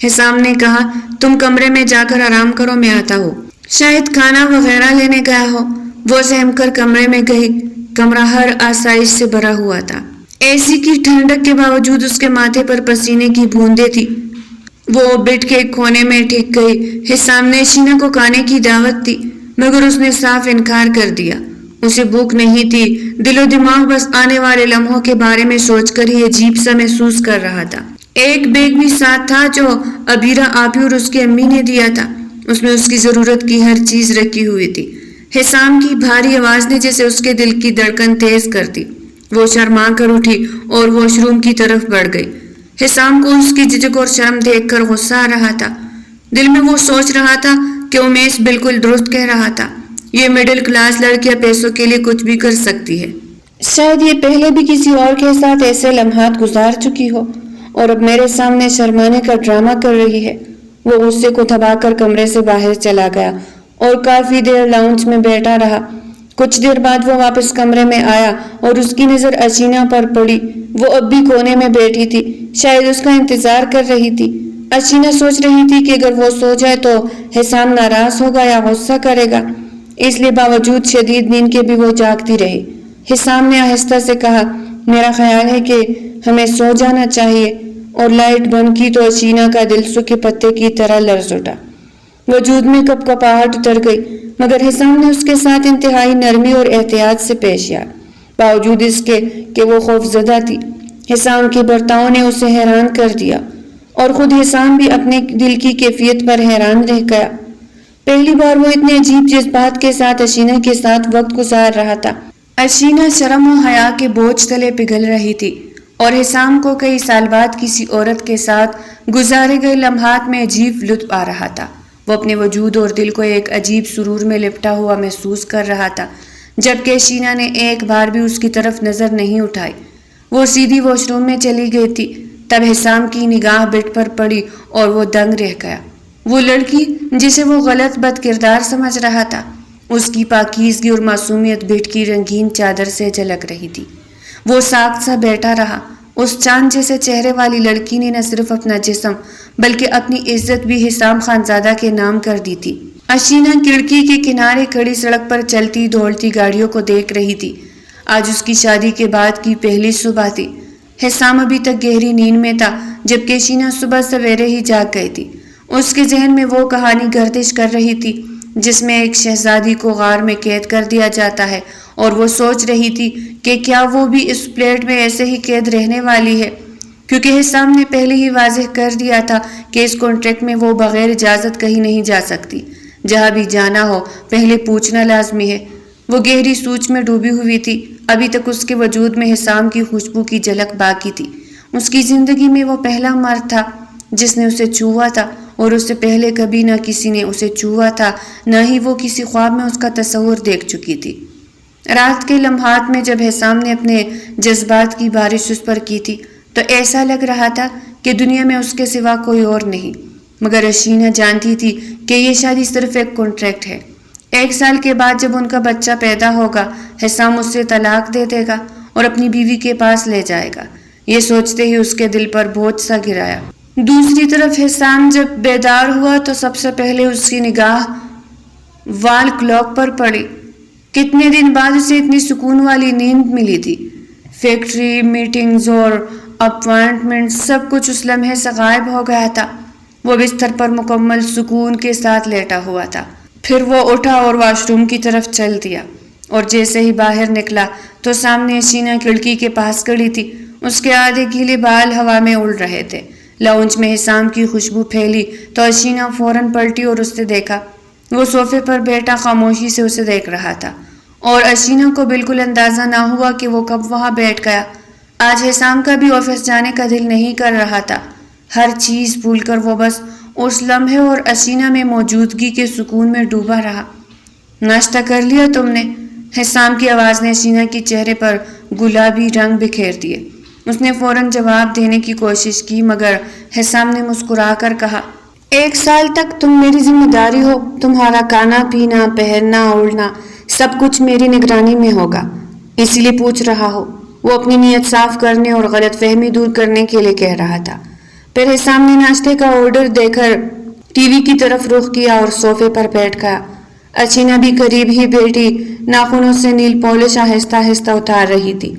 حسام نے کہا، تم کمرے میں جا کر آرام کرو، میں آتا ہوں۔ شاید کھانا وغیرہ لینے گیا ہو۔ وہ سہم کر کمرے میں گئی۔ کمرہ ہر آسائش سے بھرا ہوا تھا۔ اے سی کی ٹھنڈک کے باوجود اس کے ماتھے پر پسینے کی بوندیں تھی۔ وہ بیڈ کے ایک کونے میں ٹھیک گئی۔ حسام نے اشینا کو کھانے کی دعوت دی، مگر اس نے صاف انکار کر دیا۔ اسے بھوک نہیں تھی، دل و دماغ بس آنے والے لمحوں کے بارے میں سوچ کر ہی عجیب سا محسوس کر رہا تھا۔ ایک بیگ بھی ساتھ تھا جو ابیرہ آپی اور اس کی امی نے دیا تھا۔ اس میں اس کی ضرورت کی ہر چیز رکھی ہوئی تھی۔ حسام کی بھاری آواز نے جیسے اس کے دل کی دھڑکن تیز کر دی۔ وہ شرما کر اٹھی اور واش روم کی طرف بڑھ گئی۔ حسام کو اس کی جھجک اور شرم دیکھ کر غصہ آ رہا تھا۔ دل میں وہ سوچ رہا تھا کہ امیش بالکل درست کہہ رہا تھا، یہ مڈل کلاس لڑکیاں پیسوں کے لیے کچھ بھی کر سکتی ہے۔ شاید یہ پہلے بھی کسی اور کے ساتھ ایسے لمحات گزار چکی ہو اور اب میرے سامنے شرمانے کا ڈرامہ کر رہی ہے۔ وہ غصے کو دبا کر کمرے سے باہر چلا گیا اور کافی دیر لاؤنج میں بیٹھا رہا۔ کچھ دیر بعد وہ واپس کمرے میں آیا اور اس کی نظر اشینا پر پڑی۔ وہ اب بھی کونے میں بیٹھی تھی، شاید اس کا انتظار کر رہی تھی۔ اشینا سوچ رہی تھی کہ اگر وہ سو جائے تو حسام ناراض ہوگا یا غصہ کرے گا، اس لیے باوجود شدید نیند کے بھی وہ جاگتی رہی۔ حسام نے آہستہ سے کہا، میرا خیال ہے کہ ہمیں سو جانا چاہیے، اور لائٹ بند کی تو اشینا کا دل سوکھے پتے کی طرح لرز اٹھا۔ وجود میں کپ کپاہٹ اتر گئی، مگر حسام نے اس کے ساتھ انتہائی نرمی اور احتیاط سے پیش آیا، باوجود اس کے کہ وہ خوف زدہ تھی۔ حسام کے برتاؤ نے اسے حیران کر دیا اور خود حسام بھی اپنے دل کی کیفیت پر حیران رہ گیا۔ پہلی بار وہ اتنے عجیب جذبات کے ساتھ اشینا کے ساتھ وقت گزار رہا تھا۔ اشینا شرم و حیا کے بوجھ تلے پگھل رہی تھی اور حسام کو کئی سال بعد کسی عورت کے ساتھ گزارے گئے لمحات میں عجیب لطف آ رہا تھا۔ وہ اپنے وجود اور دل کو ایک عجیب سرور میں لپٹا ہوا محسوس کر رہا تھا، جبکہ اشینا نے ایک بار بھی اس کی طرف نظر نہیں اٹھائی۔ وہ سیدھی واش روم میں چلی گئی تھی، تب حسام کی نگاہ بیڈ پر پڑی اور وہ دنگ رہ گیا۔ وہ لڑکی جسے وہ غلط بد کردار سمجھ رہا تھا، اس کی پاکیزگی اور معصومیت بیڈ کی رنگین چادر سے جھلک رہی تھی۔ وہ ساکت سا بیٹھا رہا۔ اس چاند جیسے چہرے والی لڑکی نے نہ صرف اپنا جسم بلکہ اپنی عزت بھی حسام خانزادہ کے نام کر دی تھی۔ اشینا کھڑکی کے کنارے کھڑی سڑک پر چلتی دوڑتی گاڑیوں کو دیکھ رہی تھی۔ آج اس کی شادی کے بعد کی پہلی صبح تھی۔ حسام ابھی تک گہری نیند میں تھا، جبکہ اشینا صبح سویرے ہی جاگ گئی تھی۔ اس کے ذہن میں وہ کہانی گردش کر رہی تھی جس میں ایک شہزادی کو غار میں قید کر دیا جاتا ہے، اور وہ سوچ رہی تھی کہ کیا وہ بھی اس پلیٹ میں ایسے ہی قید رہنے والی ہے، کیونکہ حسام نے پہلے ہی واضح کر دیا تھا کہ اس کانٹریکٹ میں وہ بغیر اجازت کہیں نہیں جا سکتی۔ جہاں بھی جانا ہو پہلے پوچھنا لازمی ہے۔ وہ گہری سوچ میں ڈوبی ہوئی تھی۔ ابھی تک اس کے وجود میں حسام کی خوشبو کی جھلک باقی تھی۔ اس کی زندگی میں وہ پہلا مرد تھا جس نے اسے چھوا تھا، اور اس سے پہلے کبھی نہ کسی نے اسے چھوا تھا، نہ ہی وہ کسی خواب میں اس کا تصور دیکھ چکی تھی۔ رات کے لمحات میں جب حسام نے اپنے جذبات کی بارش اس پر کی تھی تو ایسا لگ رہا تھا کہ دنیا میں اس کے سوا کوئی اور نہیں، مگر اشینا جانتی تھی کہ یہ شادی صرف ایک کانٹریکٹ ہے۔ 1 سال کے بعد جب ان کا بچہ پیدا ہوگا، حسام اس سے طلاق دے دے گا اور اپنی بیوی کے پاس لے جائے گا۔ یہ سوچتے ہی اس کے دل پر بوجھ سا گرایا۔ دوسری طرف حسام جب بیدار ہوا تو سب سے پہلے اس کی نگاہ وال کلاک پر پڑی۔ کتنے دن بعد اسے اتنی سکون والی نیند ملی تھی۔ فیکٹری، میٹنگز اور اپوائنٹمنٹ سب کچھ اس لمحے سے غائب ہو گیا تھا۔ وہ بستر پر مکمل سکون کے ساتھ لیٹا ہوا تھا۔ پھر وہ اٹھا اور واش روم کی طرف چل دیا، اور جیسے ہی باہر نکلا تو سامنے اشینا کھڑکی کے پاس کھڑی تھی۔ اس کے آدھے گیلے بال ہوا میں اڑ رہے تھے۔ لاؤنج میں حسام کی خوشبو پھیلی تو اشینا فوراً پلٹی اور اسے دیکھا۔ وہ صوفے پر بیٹھا خاموشی سے اسے دیکھ رہا تھا، اور اشینا کو بالکل اندازہ نہ ہوا کہ وہ کب وہاں بیٹھ گیا۔ آج حسام کا بھی آفس جانے کا دل نہیں کر رہا تھا۔ ہر چیز بھول کر وہ بس اس لمحے اور اشینا میں موجودگی کے سکون میں ڈوبا رہا۔ ناشتہ کر لیا تم نے؟ حسام کی آواز نے اشینا کے چہرے پر گلابی رنگ بکھیر دیے۔ اس نے فوراً جواب دینے کی کوشش کی، مگر حسام نے مسکرا کر کہا، 1 سال تک تم میری ذمہ داری ہو، تمہارا کھانا پینا، پہننا اوڑھنا سب کچھ میری نگرانی میں ہوگا، اسی لیے پوچھ رہا ہو۔ وہ اپنی نیت صاف کرنے اور غلط فہمی دور کرنے کے لیے کہہ رہا تھا۔ پھر حسام نے ناشتے کا آرڈر دے کر ٹی وی کی طرف رخ کیا اور صوفے پر بیٹھ گیا۔ اشینا بھی قریب ہی بیٹھی ناخنوں سے نیل پالش آہستہ آہستہ اتار رہی تھی۔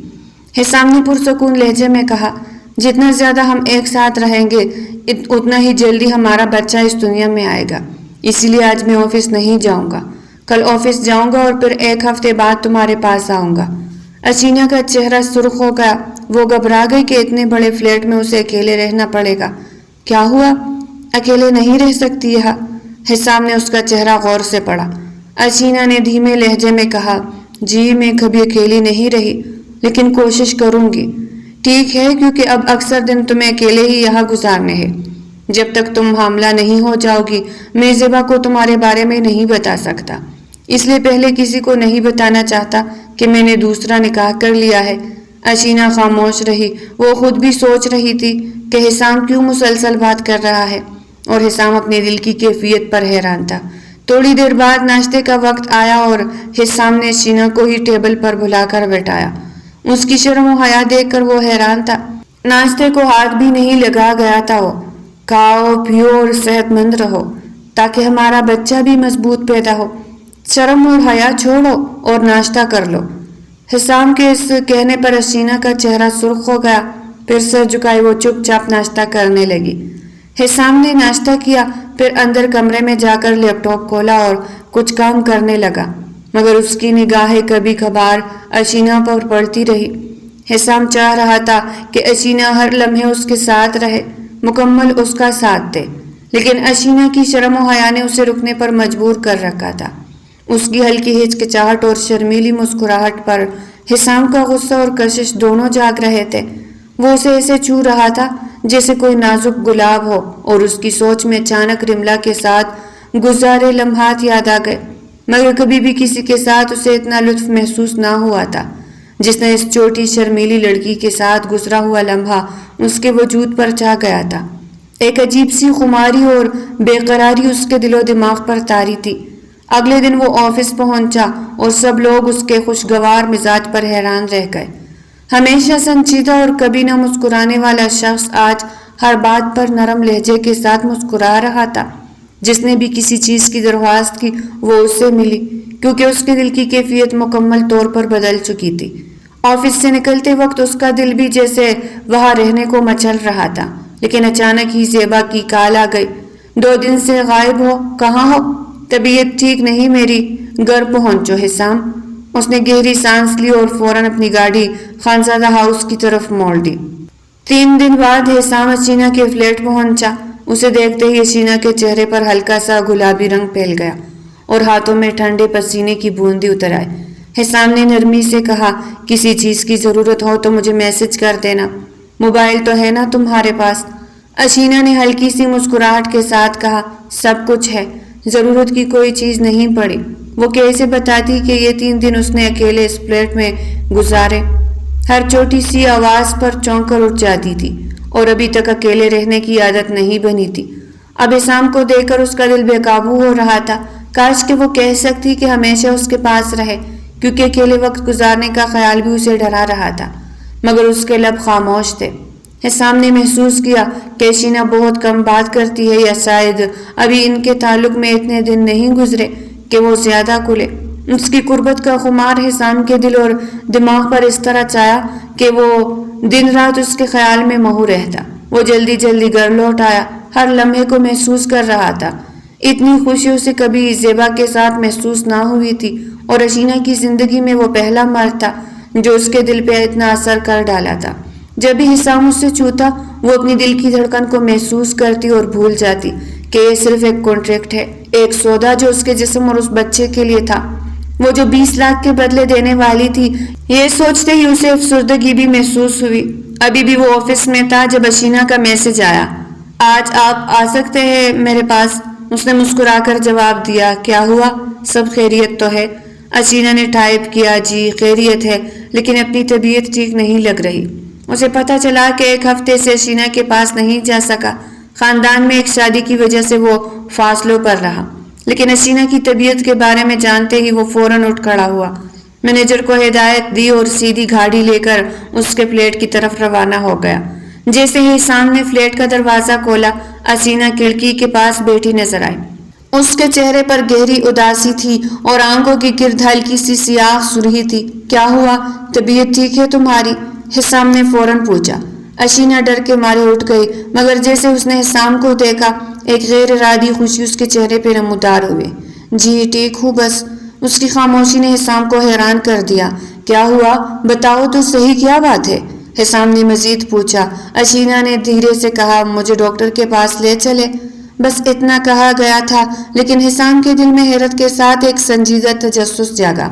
حسام نے پرسکون لہجے میں کہا، جتنا زیادہ ہم ایک ساتھ رہیں گے اتنا ہی جلدی ہمارا بچہ اس دنیا میں آئے گا، اسی لیے آج میں آفس نہیں جاؤں گا، کل آفس جاؤں گا اور پھر 1 ہفتے بعد تمہارے پاس آؤں گا۔ اشینا کا چہرہ سرخ ہو گیا، وہ گھبرا گئی کہ اتنے بڑے فلیٹ میں اسے اکیلے رہنا پڑے گا۔ کیا ہوا؟ اکیلے نہیں رہ سکتی یہاں؟ حسام نے اس کا چہرہ غور سے پڑھا۔ اشینا نے دھیمے لہجے میں کہا، جی میں کبھی اکیلی نہیں رہی، لیکن کوشش کروں گی۔ ٹھیک ہے، کیونکہ اب اکثر دن تمہیں اکیلے ہی یہاں گزارنے ہیں۔ جب تک تم حاملہ نہیں ہو جاؤ گی میں زیبا کو تمہارے بارے میں نہیں بتا سکتا، اس لیے پہلے کسی کو نہیں بتانا چاہتا کہ میں نے دوسرا نکاح کر لیا ہے۔ اشینا خاموش رہی، وہ خود بھی سوچ رہی تھی کہ حسام کیوں مسلسل بات کر رہا ہے، اور حسام اپنے دل کی کیفیت پر حیران تھا۔ تھوڑی دیر بعد ناشتے کا وقت آیا اور حسام نے اشینا کو ہی ٹیبل پر بلا کر بٹھایا۔ اس کی شرم و حیا دیکھ کر وہ حیران تھا، ناشتے کو ہاتھ بھی نہیں لگا گیا تھا۔ وہ کھاؤ پیو اور صحت مند رہو تاکہ ہمارا بچہ بھی مضبوط پیدا ہو، شرم اور حیا چھوڑو اور ناشتہ کر لو۔ حسام کے اس کہنے پر اشینا کا چہرہ سرخ ہو گیا، پھر سر جھکائے وہ چپ چاپ ناشتہ کرنے لگی۔ حسام نے ناشتہ کیا، پھر اندر کمرے میں جا کر لیپ ٹاپ کھولا اور کچھ کام کرنے لگا، مگر اس کی نگاہیں کبھی کبھار اشینا پر پڑتی رہی۔ حسام چاہ رہا تھا کہ اشینا ہر لمحے اس کے ساتھ رہے، مکمل اس کا ساتھ دے، لیکن اشینا کی شرم و حیا نے اسے رکنے پر مجبور کر رکھا تھا۔ اس کی ہلکی ہچکچاہٹ اور شرمیلی مسکراہٹ پر حسام کا غصہ اور کشش دونوں جاگ رہے تھے۔ وہ اسے ایسے چھو رہا تھا جیسے کوئی نازک گلاب ہو، اور اس کی سوچ میں اچانک رملا کے ساتھ گزارے لمحات یاد آ گئے، مگر کبھی بھی کسی کے ساتھ اسے اتنا لطف محسوس نہ ہوا تھا جس نے اس چھوٹی شرمیلی لڑکی کے ساتھ گزرا ہوا لمحہ اس کے وجود پر چھا گیا تھا۔ ایک عجیب سی خماری اور بے قراری اس کے دل و دماغ پر طاری تھی۔ اگلے دن وہ آفس پہنچا اور سب لوگ اس کے خوشگوار مزاج پر حیران رہ گئے۔ ہمیشہ سنجیدہ اور کبھی نہ مسکرانے والا شخص آج ہر بات پر نرم لہجے کے ساتھ مسکرا رہا تھا۔ جس نے بھی کسی چیز کی درخواست کی وہ اس سے ملی، کیونکہ اس کے دل کی کیفیت مکمل طور پر بدل چکی تھی۔ آفس سے نکلتے وقت اس کا دل بھی جیسے وہاں رہنے کو مچل رہا تھا، لیکن اچانک ہی زیبا کی کال آ گئی، 2 دن سے غائب ہو، کہاں ہو؟ طبیعت ٹھیک نہیں میری، گھر پہنچو حسام۔ اس نے گہری سانس لی اور فوراً اپنی گاڑی خانزادہ ہاؤس کی طرف موڑ دی۔ 3 دن بعد حسام اشینا کے فلیٹ پہنچا۔ اسے دیکھتے ہی اشینا کے چہرے پر ہلکا سا گلابی رنگ پھیل گیا اور ہاتھوں میں ٹھنڈے پسینے کی بوندیں اتر آئے۔ حسام نے نرمی سے کہا، کسی چیز کی ضرورت ہو تو مجھے میسج کر دینا، موبائل تو ہے نا تمہارے پاس؟ اشینا نے ہلکی سی مسکراہٹ کے ساتھ کہا، سب کچھ ہے، ضرورت کی کوئی چیز نہیں پڑی۔ وہ کیسے بتاتی کہ یہ 3 دن اس نے اکیلے اس فلیٹ میں گزارے؟ ہر چھوٹی سی آواز پر چونک کر اٹھ جاتی تھی اور ابھی تک اکیلے رہنے کی عادت نہیں بنی تھی۔ اب حسام کو دیکھ کر اس کا دل بے قابو ہو رہا تھا۔ کاش کہ وہ کہہ سکتی کہ ہمیشہ اس کے پاس رہے، کیونکہ اکیلے وقت گزارنے کا خیال بھی اسے ڈرا رہا تھا، مگر اس کے لب خاموش تھے۔ حسام نے محسوس کیا کہ اشینا بہت کم بات کرتی ہے، یا شاید ابھی ان کے تعلق میں اتنے دن نہیں گزرے کہ وہ زیادہ کھلے۔ اس کی قربت کا خمار حسام کے دل اور دماغ پر اس طرح چھایا کہ وہ دن رات اس کے خیال میں مہو رہتا۔ وہ جلدی جلدی گھر لوٹ آیا، ہر لمحے کو محسوس کر رہا تھا۔ اتنی خوشی اسے کبھی زیبا کے ساتھ محسوس نہ ہوئی تھی، اور اشینا کی زندگی میں وہ پہلا مرد تھا جو اس کے دل پہ اتنا اثر کر ڈالا تھا۔ جب بھی حسام اس سے چھوتا وہ اپنی دل کی دھڑکن کو محسوس کرتی اور بھول جاتی کہ یہ صرف ایک کانٹریکٹ ہے، ایک سودا جو اس کے جسم اور اس بچے کے لیے تھا، وہ جو 20 لاکھ کے بدلے دینے والی تھی۔ یہ سوچتے ہی اسے افسردگی بھی محسوس ہوئی۔ ابھی بھی وہ آفس میں تھا جب اشینا کا میسج آیا، آج آپ آ سکتے ہیں میرے پاس؟ اس نے مسکرا کر جواب دیا، کیا ہوا؟ سب خیریت تو ہے؟ اشینا نے ٹائپ کیا، جی خیریت ہے، لیکن اپنی طبیعت ٹھیک نہیں لگ رہی۔ اسے پتہ چلا کہ ایک ہفتے سے اشینا کے پاس نہیں جا سکا۔ خاندان میں ایک شادی کی وجہ سے وہ فاصلوں پر رہا، لیکن اشینا کی طبیعت کے بارے میں جانتے ہی وہ فوراً اٹھ کھڑا ہوا، مینیجر کو ہدایت دی اور سیدھی گاڑی لے کر اس کے فلیٹ کی طرف روانہ ہو گیا۔ جیسے ہی سامنے فلیٹ کا دروازہ کھولا، اشینا کھڑکی کے پاس بیٹھی نظر آئی۔ اس کے چہرے پر گہری اداسی تھی اور آنکھوں کی گرد ہلکی سی سیاہ سرخی تھی۔ کیا ہوا؟ طبیعت ٹھیک ہے تمہاری؟ حسام نے فوراً پوچھا۔ اشینا ڈر کے مارے اٹھ گئی، مگر جیسے اس نے حسام کو دیکھا، ایک غیر ارادی خوشی اس کے چہرے پہ نمودار ہوئے۔ جی ٹھیک ہوں بس۔ اس کی خاموشی نے حسام کو حیران کر دیا۔ کیا ہوا؟ بتاؤ تو صحیح، کیا بات ہے؟ حسام نے مزید پوچھا۔ اشینا نے دھیرے سے کہا، مجھے ڈاکٹر کے پاس لے چلے۔ بس اتنا کہا گیا تھا، لیکن حسام کے دل میں حیرت کے ساتھ ایک سنجیدہ تجسس جاگا۔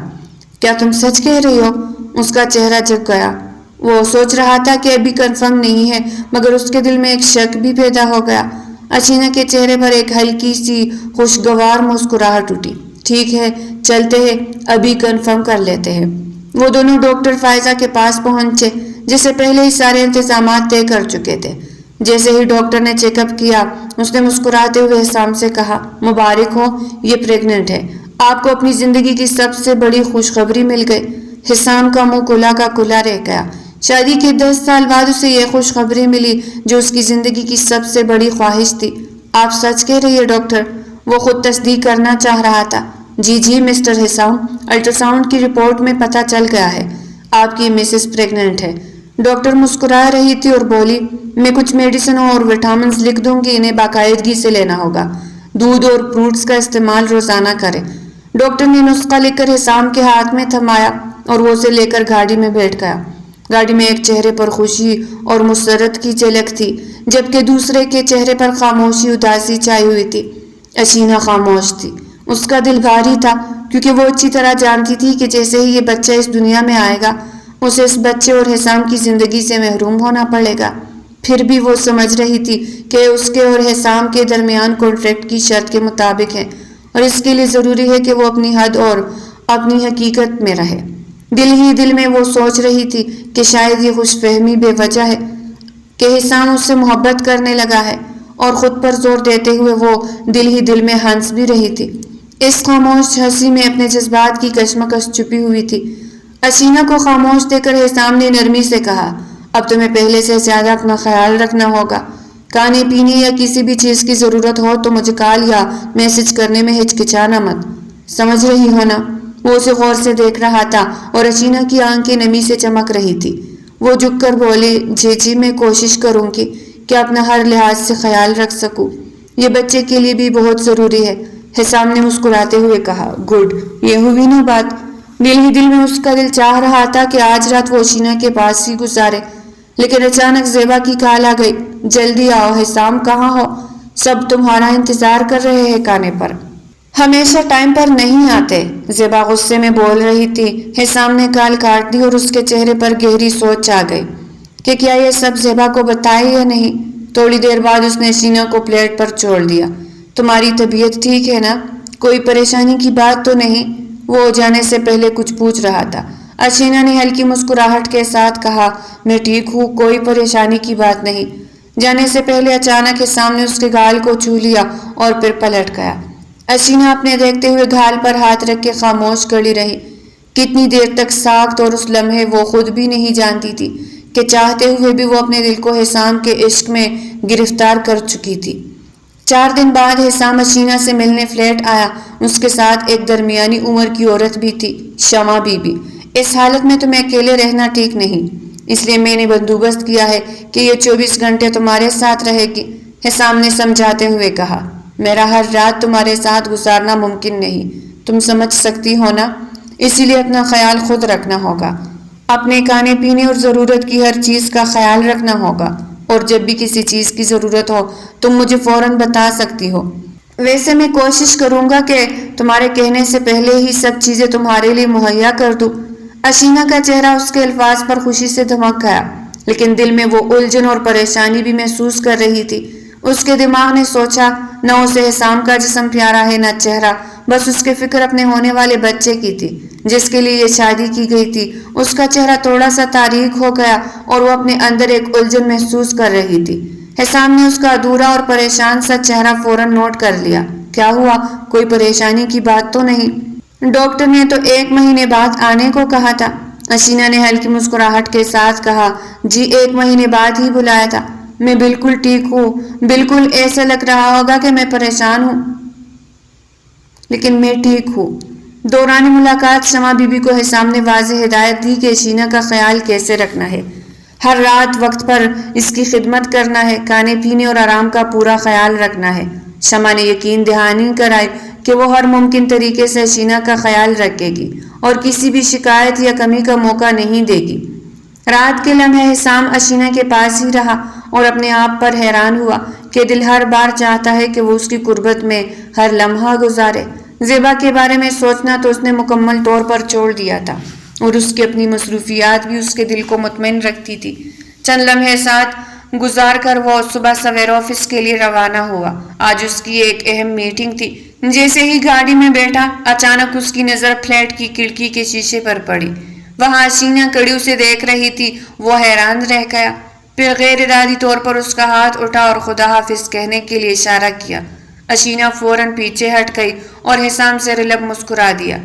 کیا تم سچ کہہ رہی ہو؟ اس کا چہرہ جھک گیا۔ وہ سوچ رہا تھا کہ ابھی کنفرم نہیں ہے، مگر اس کے دل میں ایک شک بھی پیدا ہو گیا۔ اشینا کے چہرے پر ایک ہلکی سی خوشگوار مسکراہٹ اٹھی۔ ٹھیک ہے، چلتے ہیں، ابھی کنفرم کر لیتے ہیں۔ وہ دونوں ڈاکٹر فائزہ کے پاس پہنچے، جسے پہلے ہی سارے انتظامات طے کر چکے تھے۔ جیسے ہی ڈاکٹر نے چیک اپ کیا، اس نے مسکراتے ہوئے حسام سے کہا، مبارک ہو، یہ پریگننٹ ہے۔ آپ کو اپنی زندگی کی سب سے بڑی خوشخبری مل گئی۔ حسام کا منہ کھلا کا کھلا رہ گیا۔ شادی کے 10 سال بعد اسے یہ خوشخبری ملی جو اس کی زندگی کی سب سے بڑی خواہش تھی۔ آپ سچ کہہ رہی ہے ڈاکٹر؟ وہ خود تصدیق کرنا چاہ رہا تھا۔ جی مسٹر حسام، الٹرا ساؤنڈ کی رپورٹ میں پتہ چل گیا ہے، آپ کی مسز پریگننٹ ہے۔ ڈاکٹر مسکرا رہی تھی اور بولی، میں کچھ میڈیسنوں اور وٹامنز لکھ دوں گی، انہیں باقاعدگی سے لینا ہوگا۔ دودھ اور فروٹس کا استعمال روزانہ کریں۔ ڈاکٹر نے نسخہ لکھ کر حسام کے ہاتھ میں تھمایا اور وہ اسے لے کر گاڑی میں بیٹھ گیا۔ گاڑی میں ایک چہرے پر خوشی اور مسرت کی جھلک تھی، جبکہ دوسرے کے چہرے پر خاموشی اداسی چھائی ہوئی تھی۔ اشینا خاموش تھی۔ اس کا دل بھاری تھا، کیونکہ وہ اچھی طرح جانتی تھی کہ جیسے ہی یہ بچہ اس دنیا میں آئے گا، اسے اس بچے اور حسام کی زندگی سے محروم ہونا پڑے گا۔ پھر بھی وہ سمجھ رہی تھی کہ اس کے اور حسام کے درمیان کانٹریکٹ کی شرط کے مطابق ہے، اور اس کے لیے ضروری ہے کہ وہ اپنی حد اور اپنی حقیقت میں رہے۔ دل ہی دل میں وہ سوچ رہی تھی کہ شاید یہ خوش فہمی بے وجہ ہے کہ حسام اس سے محبت کرنے لگا ہے، اور خود پر زور دیتے ہوئے وہ دل ہی دل میں ہنس بھی رہی تھی۔ اس خاموش ہنسی میں اپنے جذبات کی کشمکش چھپی ہوئی تھی۔ اشینا کو خاموش دیکھ کر حسام نے نرمی سے کہا، اب تمہیں پہلے سے زیادہ اپنا خیال رکھنا ہوگا۔ کھانے پینے یا کسی بھی چیز کی ضرورت ہو تو مجھے کال یا میسج کرنے میں ہچکچانا مت، سمجھ رہی ہو نا؟ وہ اسے غور سے دیکھ رہا تھا اور اشینا کی آنکھیں نمی سے چمک رہی تھی۔ وہ جھک کر بولی، جی میں کوشش کروں گی کہ اپنا ہر لحاظ سے خیال رکھ سکوں، یہ بچے کے لیے بھی بہت ضروری ہے۔ حسام نے مسکراتے ہوئے کہا، گڈ، یہ ہوئی نا بات۔ دل ہی دل میں اس کا دل چاہ رہا تھا کہ آج رات وہ اشینا کے پاس ہی گزارے، لیکن اچانک زیبا کی کال آ گئی، جلدی آؤ، حسام کہاں ہو؟ سب تمہارا انتظار کر رہے ہیں کھانے پر۔ ہمیشہ ٹائم پر نہیں آتے، زیبا غصے میں بول رہی تھی۔ حسام نے کال کاٹ دی اور اس کے چہرے پر گہری سوچ آ گئی کہ کیا یہ سب زیبا کو بتائے یا نہیں۔ تھوڑی دیر بعد اس نے اشینا کو پلیٹ پر چھوڑ دیا۔ تمہاری طبیعت ٹھیک ہے نا؟ کوئی پریشانی کی بات تو نہیں؟ وہ جانے سے پہلے کچھ پوچھ رہا تھا۔ اشینا نے ہلکی مسکراہٹ کے ساتھ کہا، میں ٹھیک ہوں، کوئی پریشانی کی بات نہیں۔ جانے سے پہلے اچانک حسام نے اس کے گال کو چھو لیا اور پھر پلٹ گیا۔ اشینا اپنے دیکھتے ہوئے گال پر ہاتھ رکھ کے خاموش کھڑی رہی۔ کتنی دیر تک ساکت اور اس لمحے وہ خود بھی نہیں جانتی تھی کہ چاہتے ہوئے بھی وہ اپنے دل کو حسام کے عشق میں گرفتار کر چکی تھی۔ 4 دن بعد حسام اشینا سے ملنے فلیٹ آیا۔ اس کے ساتھ ایک درمیانی عمر کی عورت بھی تھی، شمع بی بی۔ اس حالت میں تمہیں اکیلے رہنا ٹھیک نہیں، اس لیے میں نے بندوبست کیا ہے کہ یہ 24 گھنٹے تمہارے ساتھ رہے گی، حسام نے سمجھاتے ہوئے کہا۔ میرا ہر رات تمہارے ساتھ گزارنا ممکن نہیں، تم سمجھ سکتی ہو نا؟ اسی لیے اپنا خیال خود رکھنا ہوگا، اپنے کھانے پینے اور ضرورت کی ہر چیز کا خیال رکھنا ہوگا، اور جب بھی کسی چیز کی ضرورت ہو تم مجھے فوراً بتا سکتی ہو۔ ویسے میں کوشش کروں گا کہ تمہارے کہنے سے پہلے ہی سب چیزیں تمہارے لیے مہیا کر دوں۔ اشینا کا چہرہ اس کے الفاظ پر خوشی سے دمک گیا، لیکن دل میں وہ الجھن اور پریشانی بھی محسوس کر رہی تھی۔ اس کے دماغ نے سوچا، نہ اسے حسام کا جسم پیارا ہے، نہ چہرہ، بس اس کی فکر اپنے ہونے والے بچے کی تھی جس کے لیے یہ شادی کی گئی تھی۔ اس کا چہرہ تھوڑا سا تاریک ہو گیا اور وہ اپنے اندر ایک الجھن محسوس کر رہی تھی۔ حسام نے اس کا ادھورا اور پریشان سا چہرہ فوراً نوٹ کر لیا۔ کیا ہوا؟ کوئی پریشانی کی بات تو نہیں؟ ڈاکٹر نے تو 1 مہینے بعد آنے کو کہا تھا۔ اشینا نے ہلکی مسکراہٹ کے ساتھ کہا۔ جی 1 مہینے بعد ہی بلایا تھا۔ میں بالکل ٹھیک ہوں۔ بالکل ایسا لگ رہا ہوگا کہ میں پریشان ہوں لیکن میں ٹھیک ہوں۔ دوران ملاقات شمع بی بی کو حسام نے واضح ہدایت دی کہ اشینا کا خیال کیسے رکھنا ہے۔ ہر رات وقت پر اس کی خدمت کرنا ہے، کھانے پینے اور آرام کا پورا خیال رکھنا ہے۔ شمع نے یقین دہانی کرائی کہ وہ ہر ممکن طریقے سے اشینا کا خیال رکھے گی اور کسی بھی شکایت یا کمی کا موقع نہیں دے گی۔ رات کے لمحے حسام اشینا کے پاس ہی رہا اور اپنے آپ پر حیران ہوا کہ دل ہر بار چاہتا ہے کہ وہ اس کی قربت میں ہر لمحہ گزارے۔ زیبا کے بارے میں سوچنا تو اس نے مکمل طور پر چھوڑ دیا تھا اور اس کی اپنی مصروفیات بھی اس کے دل کو مطمئن رکھتی تھی۔ چند لمحے ساتھ گزار کر وہ صبح سویرے آفس کے لیے روانہ ہوا۔ آج اس کی ایک اہم میٹنگ تھی۔ جیسے ہی گاڑی میں بیٹھا اچانک اس کی نظر فلیٹ کی کھڑکی کے شیشے پر پڑی۔ وہاں اشینا کڑی اسے دیکھ رہی تھی۔ وہ حیران رہ گیا، پھر غیر ارادی طور پر اس کا ہاتھ اٹھا اور خدا حافظ کہنے کے لیے اشارہ کیا۔ اشینا فوراً پیچھے ہٹ گئی اور حسام سے رلب مسکرا دیا۔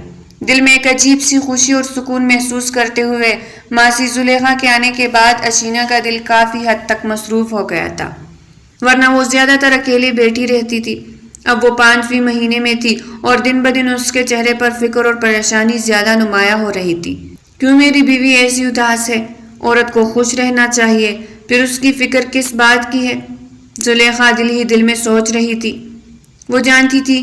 دل میں ایک عجیب سی خوشی اور سکون محسوس کرتے ہوئے ماسی زلیخا کے آنے کے بعد اشینا کا دل کافی حد تک مصروف ہو گیا تھا، ورنہ وہ زیادہ تر اکیلی بیٹھی رہتی تھی۔ اب وہ 5ویں مہینے میں تھی اور دن بدن اس کے چہرے پر فکر اور پریشانی زیادہ نمایاں ہو رہی تھی۔ کیوں میری بیوی ایسی اداس ہے؟ عورت کو خوش رہنا چاہیے، پھر اس کی فکر کس بات کی ہے؟ زلیخا دل ہی دل میں سوچ رہی تھی۔ وہ جانتی تھی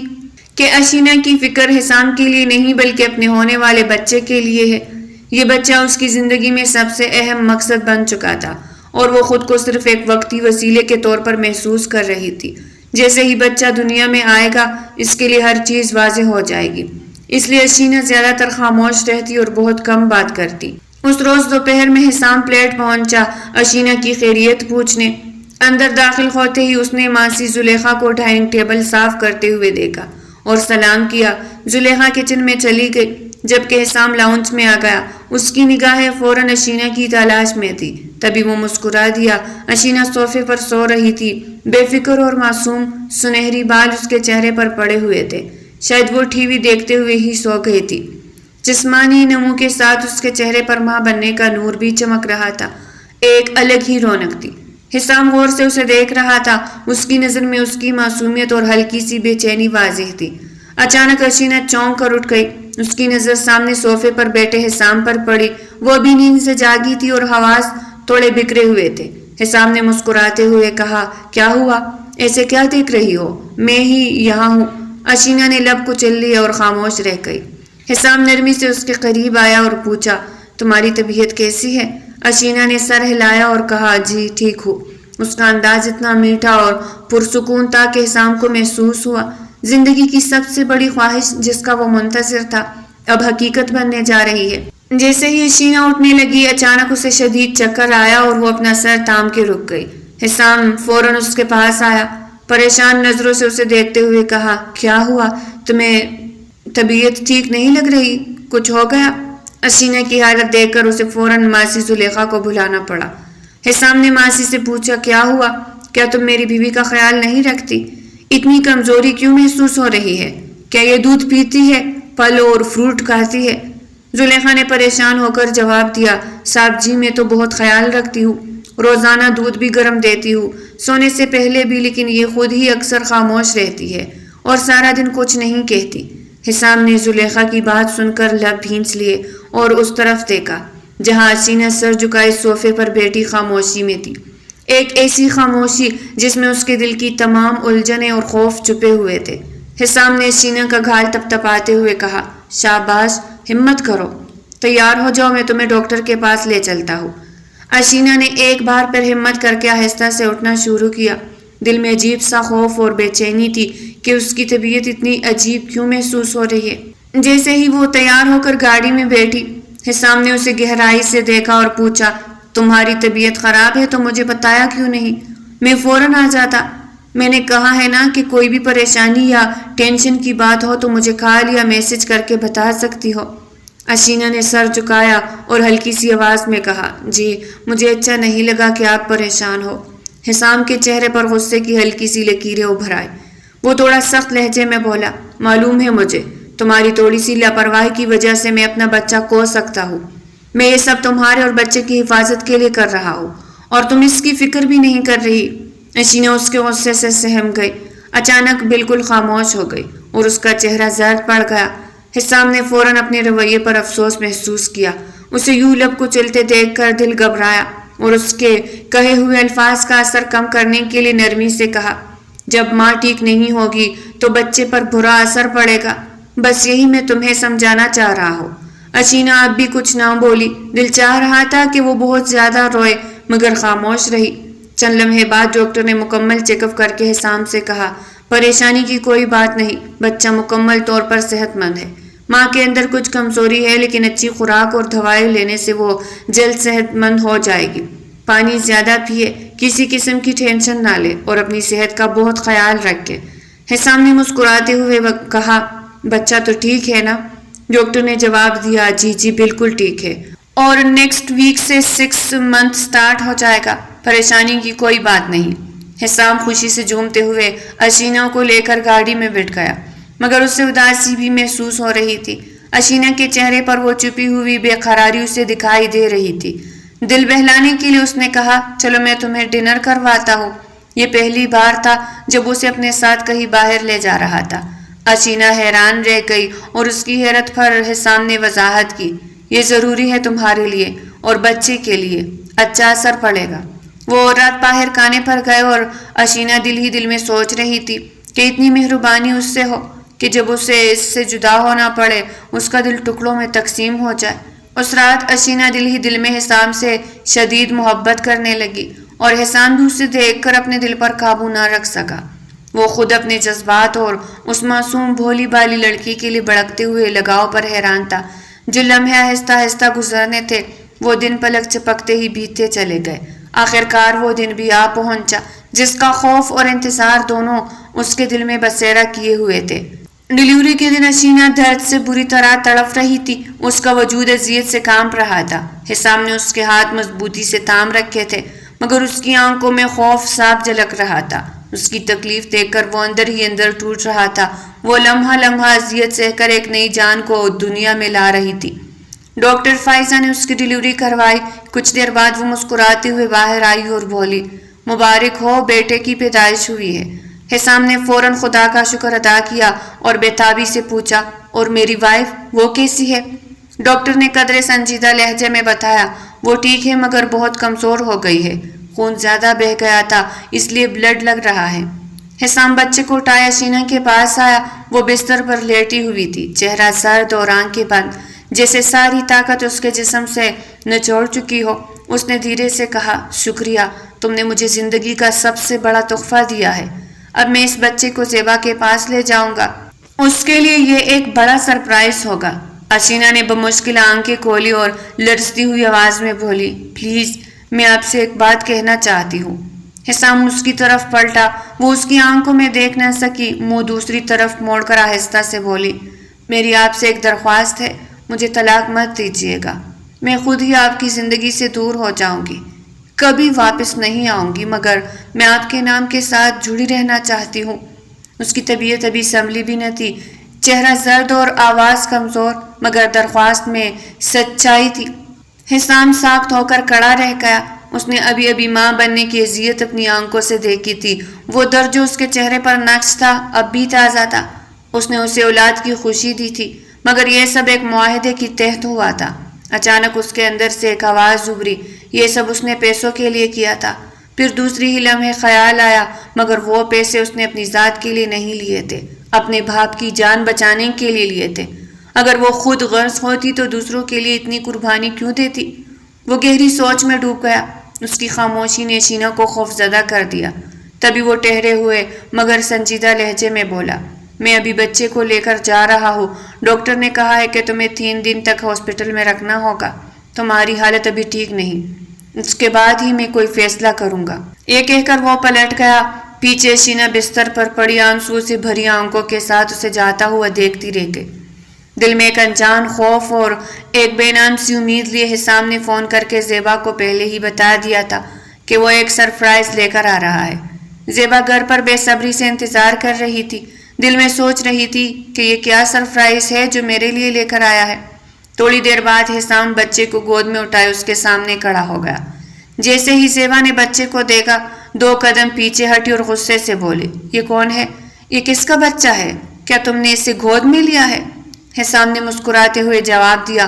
کہ اشینا کی فکر حسام کے لیے نہیں بلکہ اپنے ہونے والے بچے کے لیے ہے۔ یہ بچہ اس کی زندگی میں سب سے اہم مقصد بن چکا تھا اور وہ خود کو صرف ایک وقتی وسیلے کے طور پر محسوس کر رہی تھی۔ جیسے ہی بچہ دنیا میں آئے گا اس کے لیے ہر چیز واضح ہو جائے گی۔ اس لیے اشینا زیادہ تر خاموش رہتی اور بہت کم بات کرتی۔ اس روز دوپہر میں حسام فلیٹ پہنچا اشینا کی خیریت پوچھنے۔ اندر داخل ہوتے ہی اس نے ماسی زلیخا کو ڈائننگ ٹیبل صاف کرتے ہوئے دیکھا اور سلام کیا۔ زلیخا کچن میں چلی گئی جبکہ حسام لاؤنج میں آ گیا۔ اس کی نگاہیں فوراً اشینا کی تلاش میں تھی۔ تبھی وہ مسکرا دیا۔ اشینا صوفے پر سو رہی تھی، بے فکر اور معصوم، سنہری بال اس کے چہرے پر پڑے ہوئے تھے۔ شاید وہ ٹی وی دیکھتے ہوئے ہی سو گئی تھی۔ جسمانی نمو کے ساتھ اس کے چہرے پر ماں بننے کا نور بھی چمک رہا تھا۔ ایک الگ ہی رونق تھی۔ حسام غور سے اسے دیکھ رہا تھا۔ اس کی نظر میں اس کی معصومیت اور ہلکی سی بے چینی واضح تھی۔ اچانک اشینا چونک کر اٹھ گئی۔ اس کی نظر سامنے صوفے پر بیٹھے حسام پر پڑی۔ وہ بھی نیند سے جاگی تھی اور حواس تھوڑے بکھرے ہوئے تھے۔ حسام نے مسکراتے ہوئے کہا، کیا ہوا؟ ایسے کیا دیکھ رہی ہو؟ میں ہی یہاں ہوں۔ اشینا نے لب کچل لیا اور خاموش رہ گئی۔ حسام نرمی سے اس کے قریب آیا اور پوچھا، تمہاری طبیعت کیسی ہے؟ اشینا نے سر ہلایا اور کہا، جی ٹھیک ہوں۔ اس کا انداز اتنا میٹھا اور پرسکون تھا کہ حسام کو محسوس ہوا زندگی کی سب سے بڑی خواہش جس کا وہ منتظر تھا اب حقیقت بننے جا رہی ہے۔ جیسے ہی اشینا اٹھنے لگی اچانک اسے شدید چکر آیا اور وہ اپنا سر تھام کے رک گئی۔ حسام فوراً اس کے پاس آیا، پریشان نظروں سے اسے دیکھتے ہوئے کہا، کیا ہوا؟ تمہیں طبیعت ٹھیک نہیں لگ رہی؟ کچھ ہو گیا؟ اشینا کی حالت دیکھ کر اسے فوراً ماسی زلیخا کو بلانا پڑا۔ حسام نے ماسی سے پوچھا، کیا ہوا؟ کیا تم میری بیوی کا خیال نہیں رکھتی؟ اتنی کمزوری کیوں محسوس ہو رہی ہے؟ کیا یہ دودھ پیتی ہے، پھل اور فروٹ کھاتی ہے؟ زلیخا نے پریشان ہو کر جواب دیا، صاحب جی میں تو بہت خیال رکھتی ہوں، روزانہ دودھ بھی گرم دیتی ہوں، سونے سے پہلے بھی، لیکن یہ خود ہی اکثر خاموش رہتی ہے اور سارا دن کچھ نہیں کہتی۔ حسام نے زلیخا کی بات سن کر لب بھینچ لیے اور اس طرف دیکھا جہاں اشینا سر جھکائے صوفے پر بیٹھی خاموشی میں تھی، ایک ایسی خاموشی جس میں اس کے دل کی تمام الجھنیں اور خوف چھپے ہوئے تھے۔ حسام نے اشینا کا گھال تپتپاتے ہوئے کہا، شاباش، ہمت کرو، تیار ہو جاؤ، میں تمہیں ڈاکٹر کے پاس لے چلتا ہوں۔ اشینا نے ایک بار پھر ہمت کر کے آہستہ سے اٹھنا شروع کیا۔ دل میں عجیب سا خوف اور بے چینی تھی کہ اس کی طبیعت اتنی عجیب کیوں محسوس ہو رہی ہے۔ جیسے ہی وہ تیار ہو کر گاڑی میں بیٹھی حسام نے اسے گہرائی سے دیکھا اور پوچھا، تمہاری طبیعت خراب ہے تو مجھے بتایا کیوں نہیں؟ میں فوراً آ جاتا۔ میں نے کہا ہے نا کہ کوئی بھی پریشانی یا ٹینشن کی بات ہو تو مجھے کال یا میسج کر کے بتا سکتی ہو۔ اشینہ نے سر جھکایا اور ہلکی سی آواز میں کہا، جی مجھے اچھا نہیں لگا کہ آپ پریشان ہو۔ حسام کے چہرے پر غصے کی ہلکی سی لکیریں ابھر آئی۔ وہ تھوڑا سخت لہجے میں بولا، معلوم ہے مجھے، تمہاری تھوڑی سی لاپرواہی کی وجہ سے میں اپنا بچہ کھو سکتا ہوں۔ میں یہ سب تمہارے اور بچے کی حفاظت کے لیے کر رہا ہوں اور تم اس کی فکر بھی نہیں کر رہی۔ اشینہ اس کے غصے سے سہم گئی، اچانک بالکل خاموش ہو گئی اور اس کا چہرہ زرد پڑ گیا۔ حسام نے فوراً اپنے رویے پر افسوس محسوس کیا۔ اسے یوں لب کچلتے دیکھ کر دل گھبرایا اور اس کے کہے ہوئے الفاظ کا اثر کم کرنے کے لیے نرمی سے کہا، جب ماں ٹھیک نہیں ہوگی تو بچے پر برا اثر پڑے گا، بس یہی میں تمہیں سمجھانا چاہ رہا ہوں۔ اشینہ اب بھی کچھ نہ بولی۔ دل چاہ رہا تھا کہ وہ بہت زیادہ روئے مگر خاموش رہی۔ چند لمحے بعد ڈاکٹر نے مکمل چیک اپ کر کے حسام سے کہا، پریشانی کی کوئی بات نہیں، بچہ مکمل طور پر صحت مند ہے۔ ماں کے اندر کچھ کمزوری ہے لیکن اچھی خوراک اور دوائیں لینے سے وہ جلد صحت مند ہو جائے گی۔ پانی زیادہ پیے، کسی قسم کی ٹینشن نہ لے اور اپنی صحت کا بہت خیال رکھے۔ حسام نے مسکراتے ہوئے کہا، بچہ تو ٹھیک ہے نا؟ ڈاکٹر نے جواب دیا، جی بالکل ٹھیک ہے، اور نیکسٹ ویک سے 6 منتھ سٹارٹ ہو جائے گا، پریشانی کی کوئی بات نہیں۔ حسام خوشی سے جھومتے ہوئے اشینہ کو لے کر گاڑی میں بیٹھ گیا مگر اسے اداسی بھی محسوس ہو رہی تھی۔ اشینہ کے چہرے پر وہ چھپی ہوئی بے قراری اسے دکھائی دے رہی تھی۔ دل بہلانے کے لیے اس نے کہا، چلو میں تمہیں ڈنر کرواتا ہوں۔ یہ پہلی بار تھا جب اسے اپنے ساتھ کہیں باہر لے جا رہا تھا۔ اشینہ حیران رہ گئی اور اس کی حیرت پر حسام نے وضاحت کی، یہ ضروری ہے تمہارے لیے اور بچے کے لیے، اچھا اثر پڑے گا۔ وہ رات باہر کھانے پر گئے اور اشینہ دل ہی دل میں سوچ رہی تھی کہ اتنی مہربانی اس سے ہو کہ جب اسے اس سے جدا ہونا پڑے اس کا دل ٹکڑوں میں تقسیم ہو جائے۔ اس رات اشینہ دل ہی دل میں حسام سے شدید محبت کرنے لگی اور حسام بھی اسے دیکھ کر اپنے دل پر قابو نہ رکھ سکا۔ وہ خود اپنے جذبات اور اس معصوم بھولی بالی لڑکی کے لیے بڑکتے ہوئے لگاؤ پر حیران تھا۔ جو لمحے آہستہ آہستہ گزرنے تھے وہ دن پلک چپکتے ہی بیتتے چلے گئے۔ آخر کار وہ دن بھی آ پہنچا جس کا خوف اور انتظار دونوں اس کے دل میں بسیرا کیے ہوئے تھے۔ ڈیلیوری کے دن اشینہ درد سے بری طرح تڑپ رہی تھی، اس کا وجود اذیت سے کانپ رہا تھا۔ حسام نے اس کے ہاتھ مضبوطی سے تھام رکھے تھے مگر اس کی آنکھوں میں خوف صاف جھلک رہا تھا۔ اس کی تکلیف دیکھ کر وہ اندر ہی اندر ٹوٹ رہا تھا۔ وہ لمحہ لمحہ اذیت سہ کر ایک نئی جان کو دنیا میں لا رہی تھی۔ ڈاکٹر فائزہ نے اس کی ڈیلیوری کروائی۔ کچھ دیر بعد وہ مسکراتے ہوئے باہر آئی اور بولی، مبارک ہو، بیٹے کی پیدائش ہوئی ہے۔ حسام نے فوراً خدا کا شکر ادا کیا اور بےتابی سے پوچھا، اور میری وائف وہ کیسی ہے؟ ڈاکٹر نے قدرے سنجیدہ لہجے میں بتایا، وہ ٹھیک ہے مگر بہت کمزور ہو گئی ہے، خون زیادہ بہہ گیا تھا اس لیے بلڈ لگ رہا ہے۔ حسام بچے کو اٹھائے اشینہ کے پاس آیا۔ وہ بستر پر لیٹی ہوئی تھی، چہرہ سرد اور آنکھیں بند، جیسے ساری طاقت اس کے جسم سے نچوڑ چکی ہو۔ اس نے دھیرے سے کہا، شکریہ، تم نے مجھے زندگی کا سب سے بڑا تحفہ دیا ہے۔ اب میں اس بچے کو زیبا کے پاس لے جاؤں گا، اس کے لیے یہ ایک بڑا سرپرائز ہوگا۔ اشینہ نے بمشکل آنکھیں کھولی اور لرزتی ہوئی آواز میں بولی، پلیز میں آپ سے ایک بات کہنا چاہتی ہوں۔ حسام اس کی طرف پلٹا، وہ اس کی آنکھوں میں دیکھ نہ سکی، منہ دوسری طرف موڑ کر آہستہ سے بولی، میری آپ سے ایک درخواست ہے، مجھے طلاق مت دیجیے گا، میں خود ہی آپ کی زندگی سے دور ہو جاؤں گی، کبھی واپس نہیں آؤں گی، مگر میں آپ کے نام کے ساتھ جڑی رہنا چاہتی ہوں۔ اس کی طبیعت ابھی سنبھلی بھی نہ تھی، چہرہ زرد اور آواز کمزور، مگر درخواست میں سچائی تھی۔ حسام ساکت ہو کر کھڑا رہ گیا۔ اس نے ابھی ابھی ماں بننے کی اذیت اپنی آنکھوں سے دیکھی تھی، وہ درد جو اس کے چہرے پر نقش تھا اب بھی تازہ تھا۔ اس نے اسے اولاد کی خوشی دی تھی مگر یہ سب ایک معاہدے کے تحت ہوا تھا۔ اچانک اس کے اندر سے ایک آواز ابھری، یہ سب اس نے پیسوں کے لیے کیا تھا۔ پھر دوسری ہی لمحے خیال آیا، مگر وہ پیسے اس نے اپنی ذات کے لیے نہیں لیے تھے، اپنے باپ کی جان بچانے کے لیے لیے تھے۔ اگر وہ خود غرض ہوتی تو دوسروں کے لیے اتنی قربانی کیوں دیتی؟ وہ گہری سوچ میں ڈوب گیا۔ اس کی خاموشی نے اشینہ کو خوفزدہ کر دیا۔ تبھی وہ ٹھہرے ہوئے مگر سنجیدہ لہجے میں بولا، میں ابھی بچے کو لے کر جا رہا ہوں، ڈاکٹر نے کہا ہے کہ تمہیں 3 دن تک ہاسپٹل میں رکھنا ہوگا، تمہاری حالت ابھی ٹھیک نہیں، اس کے بعد ہی میں کوئی فیصلہ کروں گا۔ یہ کہہ کر وہ پلٹ گیا۔ پیچھے اشینا بستر پر پڑی آنسو سے بھری آنکھوں کے ساتھ اسے جاتا ہوا دیکھتی رہ گئی۔ دل میں ایک انجان خوف اور ایک بے نام سی امید لیے حسام نے فون کر کے زیبا کو پہلے ہی بتا دیا تھا کہ وہ ایک سرپرائز لے کر آ رہا ہے۔ زیبا گھر پر بے صبری سے انتظار کر رہی تھی، دل میں سوچ رہی تھی کہ یہ کیا سرپرائز ہے جو میرے لیے لے کر آیا ہے۔ تھوڑی دیر بعد حسام بچے کو گود میں اٹھائے اس کے سامنے کھڑا ہو گیا۔ جیسے ہی زیبا نے بچے کو دیکھا 2 قدم پیچھے ہٹی اور غصے سے بولی، یہ کون ہے؟ یہ کس کا بچہ ہے؟ کیا تم نے اسے گود میں لیا ہے؟ حسام نے مسکراتے ہوئے جواب دیا،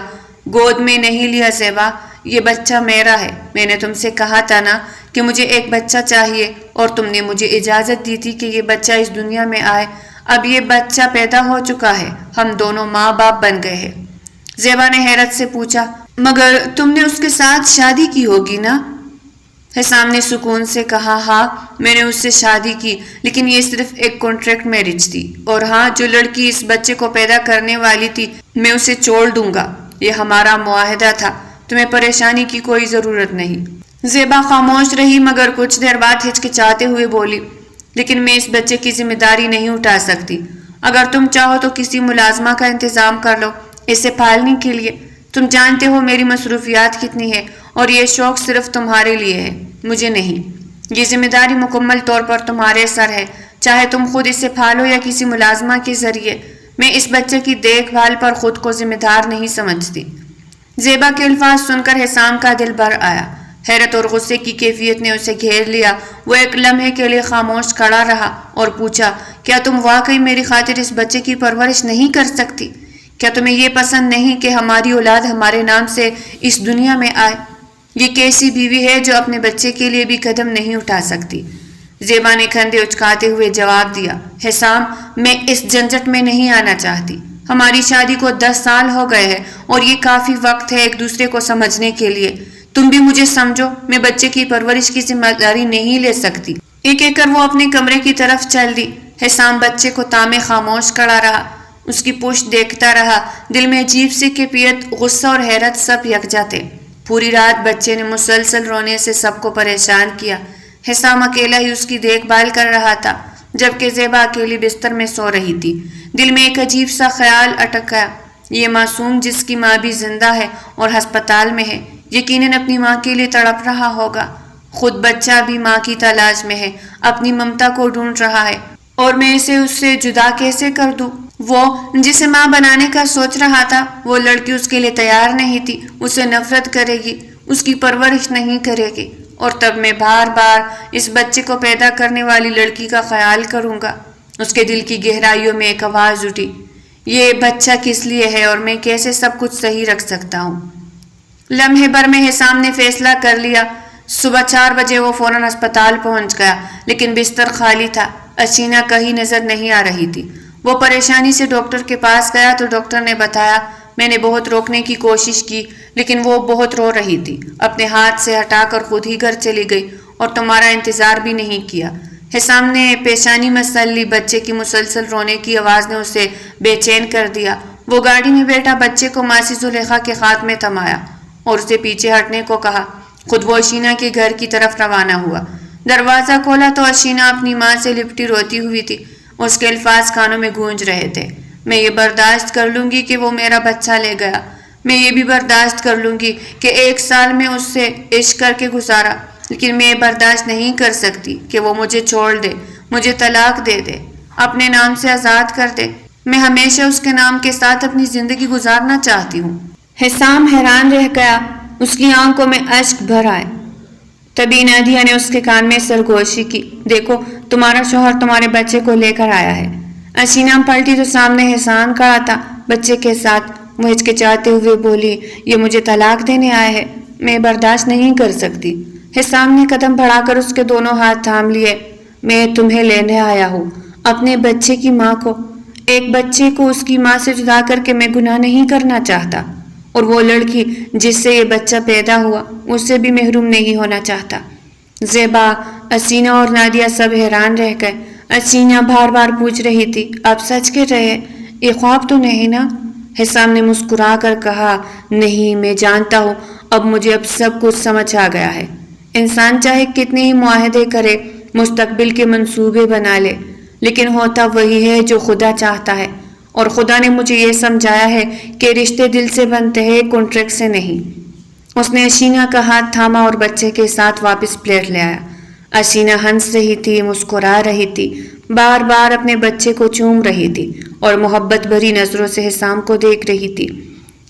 گود میں نہیں لیا زیبا، یہ بچہ میرا ہے۔ میں نے تم سے کہا تھا نا کہ مجھے ایک بچہ چاہیے اور تم نے مجھے اجازت دی تھی کہ یہ بچہ اس دنیا میں آئے۔ اب یہ بچہ پیدا ہو چکا ہے، ہم دونوں ماں باپ بن گئے ہیں۔ زیبا نے حیرت سے پوچھا، مگر تم نے اس کے ساتھ شادی کی ہوگی نا؟ حسام نے سکون سے کہا، ہاں میں نے اس سے شادی کی، لیکن یہ صرف ایک کانٹریکٹ میرج تھی، اور ہاں جو لڑکی اس بچے کو پیدا کرنے والی تھی میں اسے چھوڑ دوں گا، یہ ہمارا معاہدہ تھا، تمہیں پریشانی کی کوئی ضرورت نہیں۔ زیبا خاموش رہی مگر کچھ دیر بعد ہچکچاتے ہوئے بولی، لیکن میں اس بچے کی ذمہ داری نہیں اٹھا سکتی، اگر تم چاہو تو کسی ملازمہ کا انتظام کر لو اسے پالنے کے لیے، تم جانتے ہو میری مصروفیات کتنی ہے اور یہ شوق صرف تمہارے لیے ہے، مجھے نہیں۔ یہ ذمہ داری مکمل طور پر تمہارے سر ہے، چاہے تم خود اسے پالو یا کسی ملازمہ کے ذریعے، میں اس بچے کی دیکھ بھال پر خود کو ذمہ دار نہیں سمجھتی۔ زیبا کے الفاظ سن کر حسام کا دل بھر آیا، حیرت اور غصے کی کیفیت نے اسے گھیر لیا۔ وہ ایک لمحے کے لیے خاموش کھڑا رہا اور پوچھا، کیا تم واقعی میری خاطر اس بچے کی پرورش نہیں کر سکتی؟ کیا تمہیں یہ پسند نہیں کہ ہماری اولاد ہمارے نام سے اس دنیا میں آئے؟ یہ کیسی بیوی ہے جو اپنے بچے کے لیے بھی قدم نہیں اٹھا سکتی؟ زیبا نے کندھے اچکاتے ہوئے جواب دیا، حسام میں اس جھنجٹ میں نہیں آنا چاہتی، ہماری شادی کو 10 سال ہو گئے ہیں اور یہ کافی وقت ہے ایک دوسرے کو سمجھنے کے لیے، تم بھی مجھے سمجھو، میں بچے کی پرورش کی ذمہ داری نہیں لے سکتی۔ ایک ایک کر وہ اپنے کمرے کی طرف چل دی۔ حسام بچے کو تامے خاموش کھڑا رہا، اس کی پشت دیکھتا رہا، دل میں عجیب سی کیفیت، غصہ اور حیرت سب یکجا تھے۔ پوری رات بچے نے مسلسل رونے سے سب کو پریشان کیا۔ حسام اکیلا ہی اس کی دیکھ بھال کر رہا تھا، جبکہ زیبا اکیلی بستر میں سو رہی تھی۔ دل میں ایک عجیب سا خیال اٹک گیا، یہ معصوم جس کی ماں بھی زندہ ہے اور ہسپتال میں ہے، یقیناً اپنی ماں کے لیے تڑپ رہا ہوگا۔ خود بچہ بھی ماں کی تلاش میں ہے، اپنی ممتا کو ڈھونڈ رہا ہے، اور میں اسے اس سے جدا کیسے کر دوں؟ وہ جسے ماں بنانے کا سوچ رہا تھا، وہ لڑکی اس کے لیے تیار نہیں تھی، اسے نفرت کرے گی، اس کی پرورش نہیں کرے گی، اور تب میں بار بار اس بچے کو پیدا کرنے والی لڑکی کا خیال کروں گا۔ اس کے دل کی گہرائیوں میں ایک آواز اٹھی، یہ بچہ کس لیے ہے اور میں کیسے سب کچھ صحیح رکھ سکتا ہوں؟ لمحے بھر میں حسام نے فیصلہ کر لیا۔ صبح 4 بجے وہ فوراً ہسپتال پہنچ گیا، لیکن بستر خالی تھا، اشینا کہیں نظر نہیں آ رہی تھی۔ وہ پریشانی سے ڈاکٹر کے پاس گیا تو ڈاکٹر نے بتایا، میں نے بہت روکنے کی کوشش کی لیکن وہ بہت رو رہی تھی، اپنے ہاتھ سے ہٹا کر خود ہی گھر چلی گئی اور تمہارا انتظار بھی نہیں کیا۔ حسام نے پیشانی مسل لی، بچے کی مسلسل رونے کی آواز نے اسے بے چین کر دیا۔ وہ گاڑی میں بیٹھا بچے کو ماسی زلیخا کے ہاتھ میں تھمایا اور اسے پیچھے ہٹنے کو کہا۔ خود وہ اشینا کے گھر کی طرف روانہ ہوا۔ دروازہ کھولا تو اشینا اپنی ماں سے لپٹی روتی ہوئی تھی، اس کے الفاظ کانوں میں گونج رہے تھے، میں یہ برداشت کر لوں گی کہ وہ میرا بچہ لے گیا، میں یہ بھی برداشت کر لوں گی کہ 1 سال میں اس سے عشق کر کے گزارا، لیکن میں یہ برداشت نہیں کر سکتی کہ وہ مجھے چھوڑ دے، مجھے طلاق دے دے، اپنے نام سے آزاد کر دے۔ میں ہمیشہ اس کے نام کے ساتھ اپنی زندگی گزارنا چاہتی ہوں۔ حسام حیران رہ گیا، اس کی آنکھوں میں اشک بھر آئے۔ تبھی نادیہ نے اس کے کان میں سرگوشی کی، دیکھو تمہارا شوہر تمہارے بچے کو لے کر آیا ہے۔ اشینا پلٹی تو سامنے حسام کھڑا تھا بچے کے ساتھ۔ وہ ہچکچاتے ہوئے بولی، یہ مجھے طلاق دینے آئے ہے، میں برداشت نہیں کر سکتی۔ حسام نے قدم بڑھا کر اس کے دونوں ہاتھ تھام لیے، میں تمہیں لینے آیا ہوں، اپنے بچے کی ماں کو۔ ایک بچے کو اس کی ماں سے جدا کر کے میں گناہ نہیں کرنا چاہتا، اور وہ لڑکی جس سے یہ بچہ پیدا ہوا اس سے بھی محروم نہیں ہونا چاہتا۔ زیبا، اشینا اور نادیہ سب حیران رہ گئے۔ اشینا بار بار پوچھ رہی تھی، آپ سچ کہہ رہے ہیں، یہ خواب تو نہیں نا؟ حسام نے مسکرا کر کہا، نہیں، میں جانتا ہوں، اب مجھے سب کچھ سمجھ آ گیا ہے۔ انسان چاہے کتنے ہی معاہدے کرے مستقبل کے منصوبے بنا لے، لیکن ہوتا وہی ہے جو خدا چاہتا ہے، اور خدا نے مجھے یہ سمجھایا ہے کہ رشتے دل سے بنتے ہیں، کانٹریکٹ سے نہیں۔ اس نے اشینا کا ہاتھ تھاما اور بچے کے ساتھ واپس پلیٹ لے آیا۔ اشینا ہنس رہی تھی، مسکرا رہی تھی، بار بار اپنے بچے کو چوم رہی تھی اور محبت بھری نظروں سے حسام کو دیکھ رہی تھی۔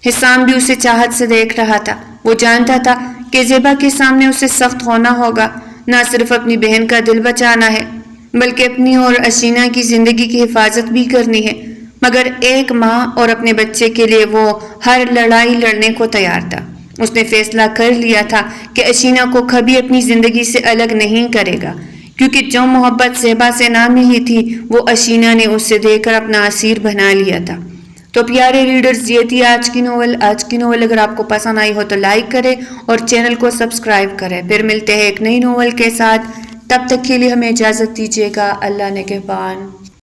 حسام بھی اسے چاہت سے دیکھ رہا تھا۔ وہ جانتا تھا کہ زیبا کے سامنے اسے سخت ہونا ہوگا، نہ صرف اپنی بہن کا دل بچانا ہے بلکہ اپنی اور اشینا کی زندگی کی حفاظت بھی کرنی ہے، مگر ایک ماں اور اپنے بچے کے لیے وہ ہر لڑائی لڑنے کو تیار تھا۔ اس نے فیصلہ کر لیا تھا کہ اشینا کو کبھی اپنی زندگی سے الگ نہیں کرے گا، کیونکہ جو محبت زیبا سے نہ ملی تھی وہ اشینا نے اس سے دے کر اپنا اسیر بنا لیا تھا۔ تو پیارے ریڈرز، یہ تھی آج کی ناول۔ اگر آپ کو پسند آئی ہو تو لائک کریں اور چینل کو سبسکرائب کریں۔ پھر ملتے ہیں ایک نئی ناول کے ساتھ، تب تک کے لیے ہمیں اجازت دیجیے گا۔ اللہ نگہبان۔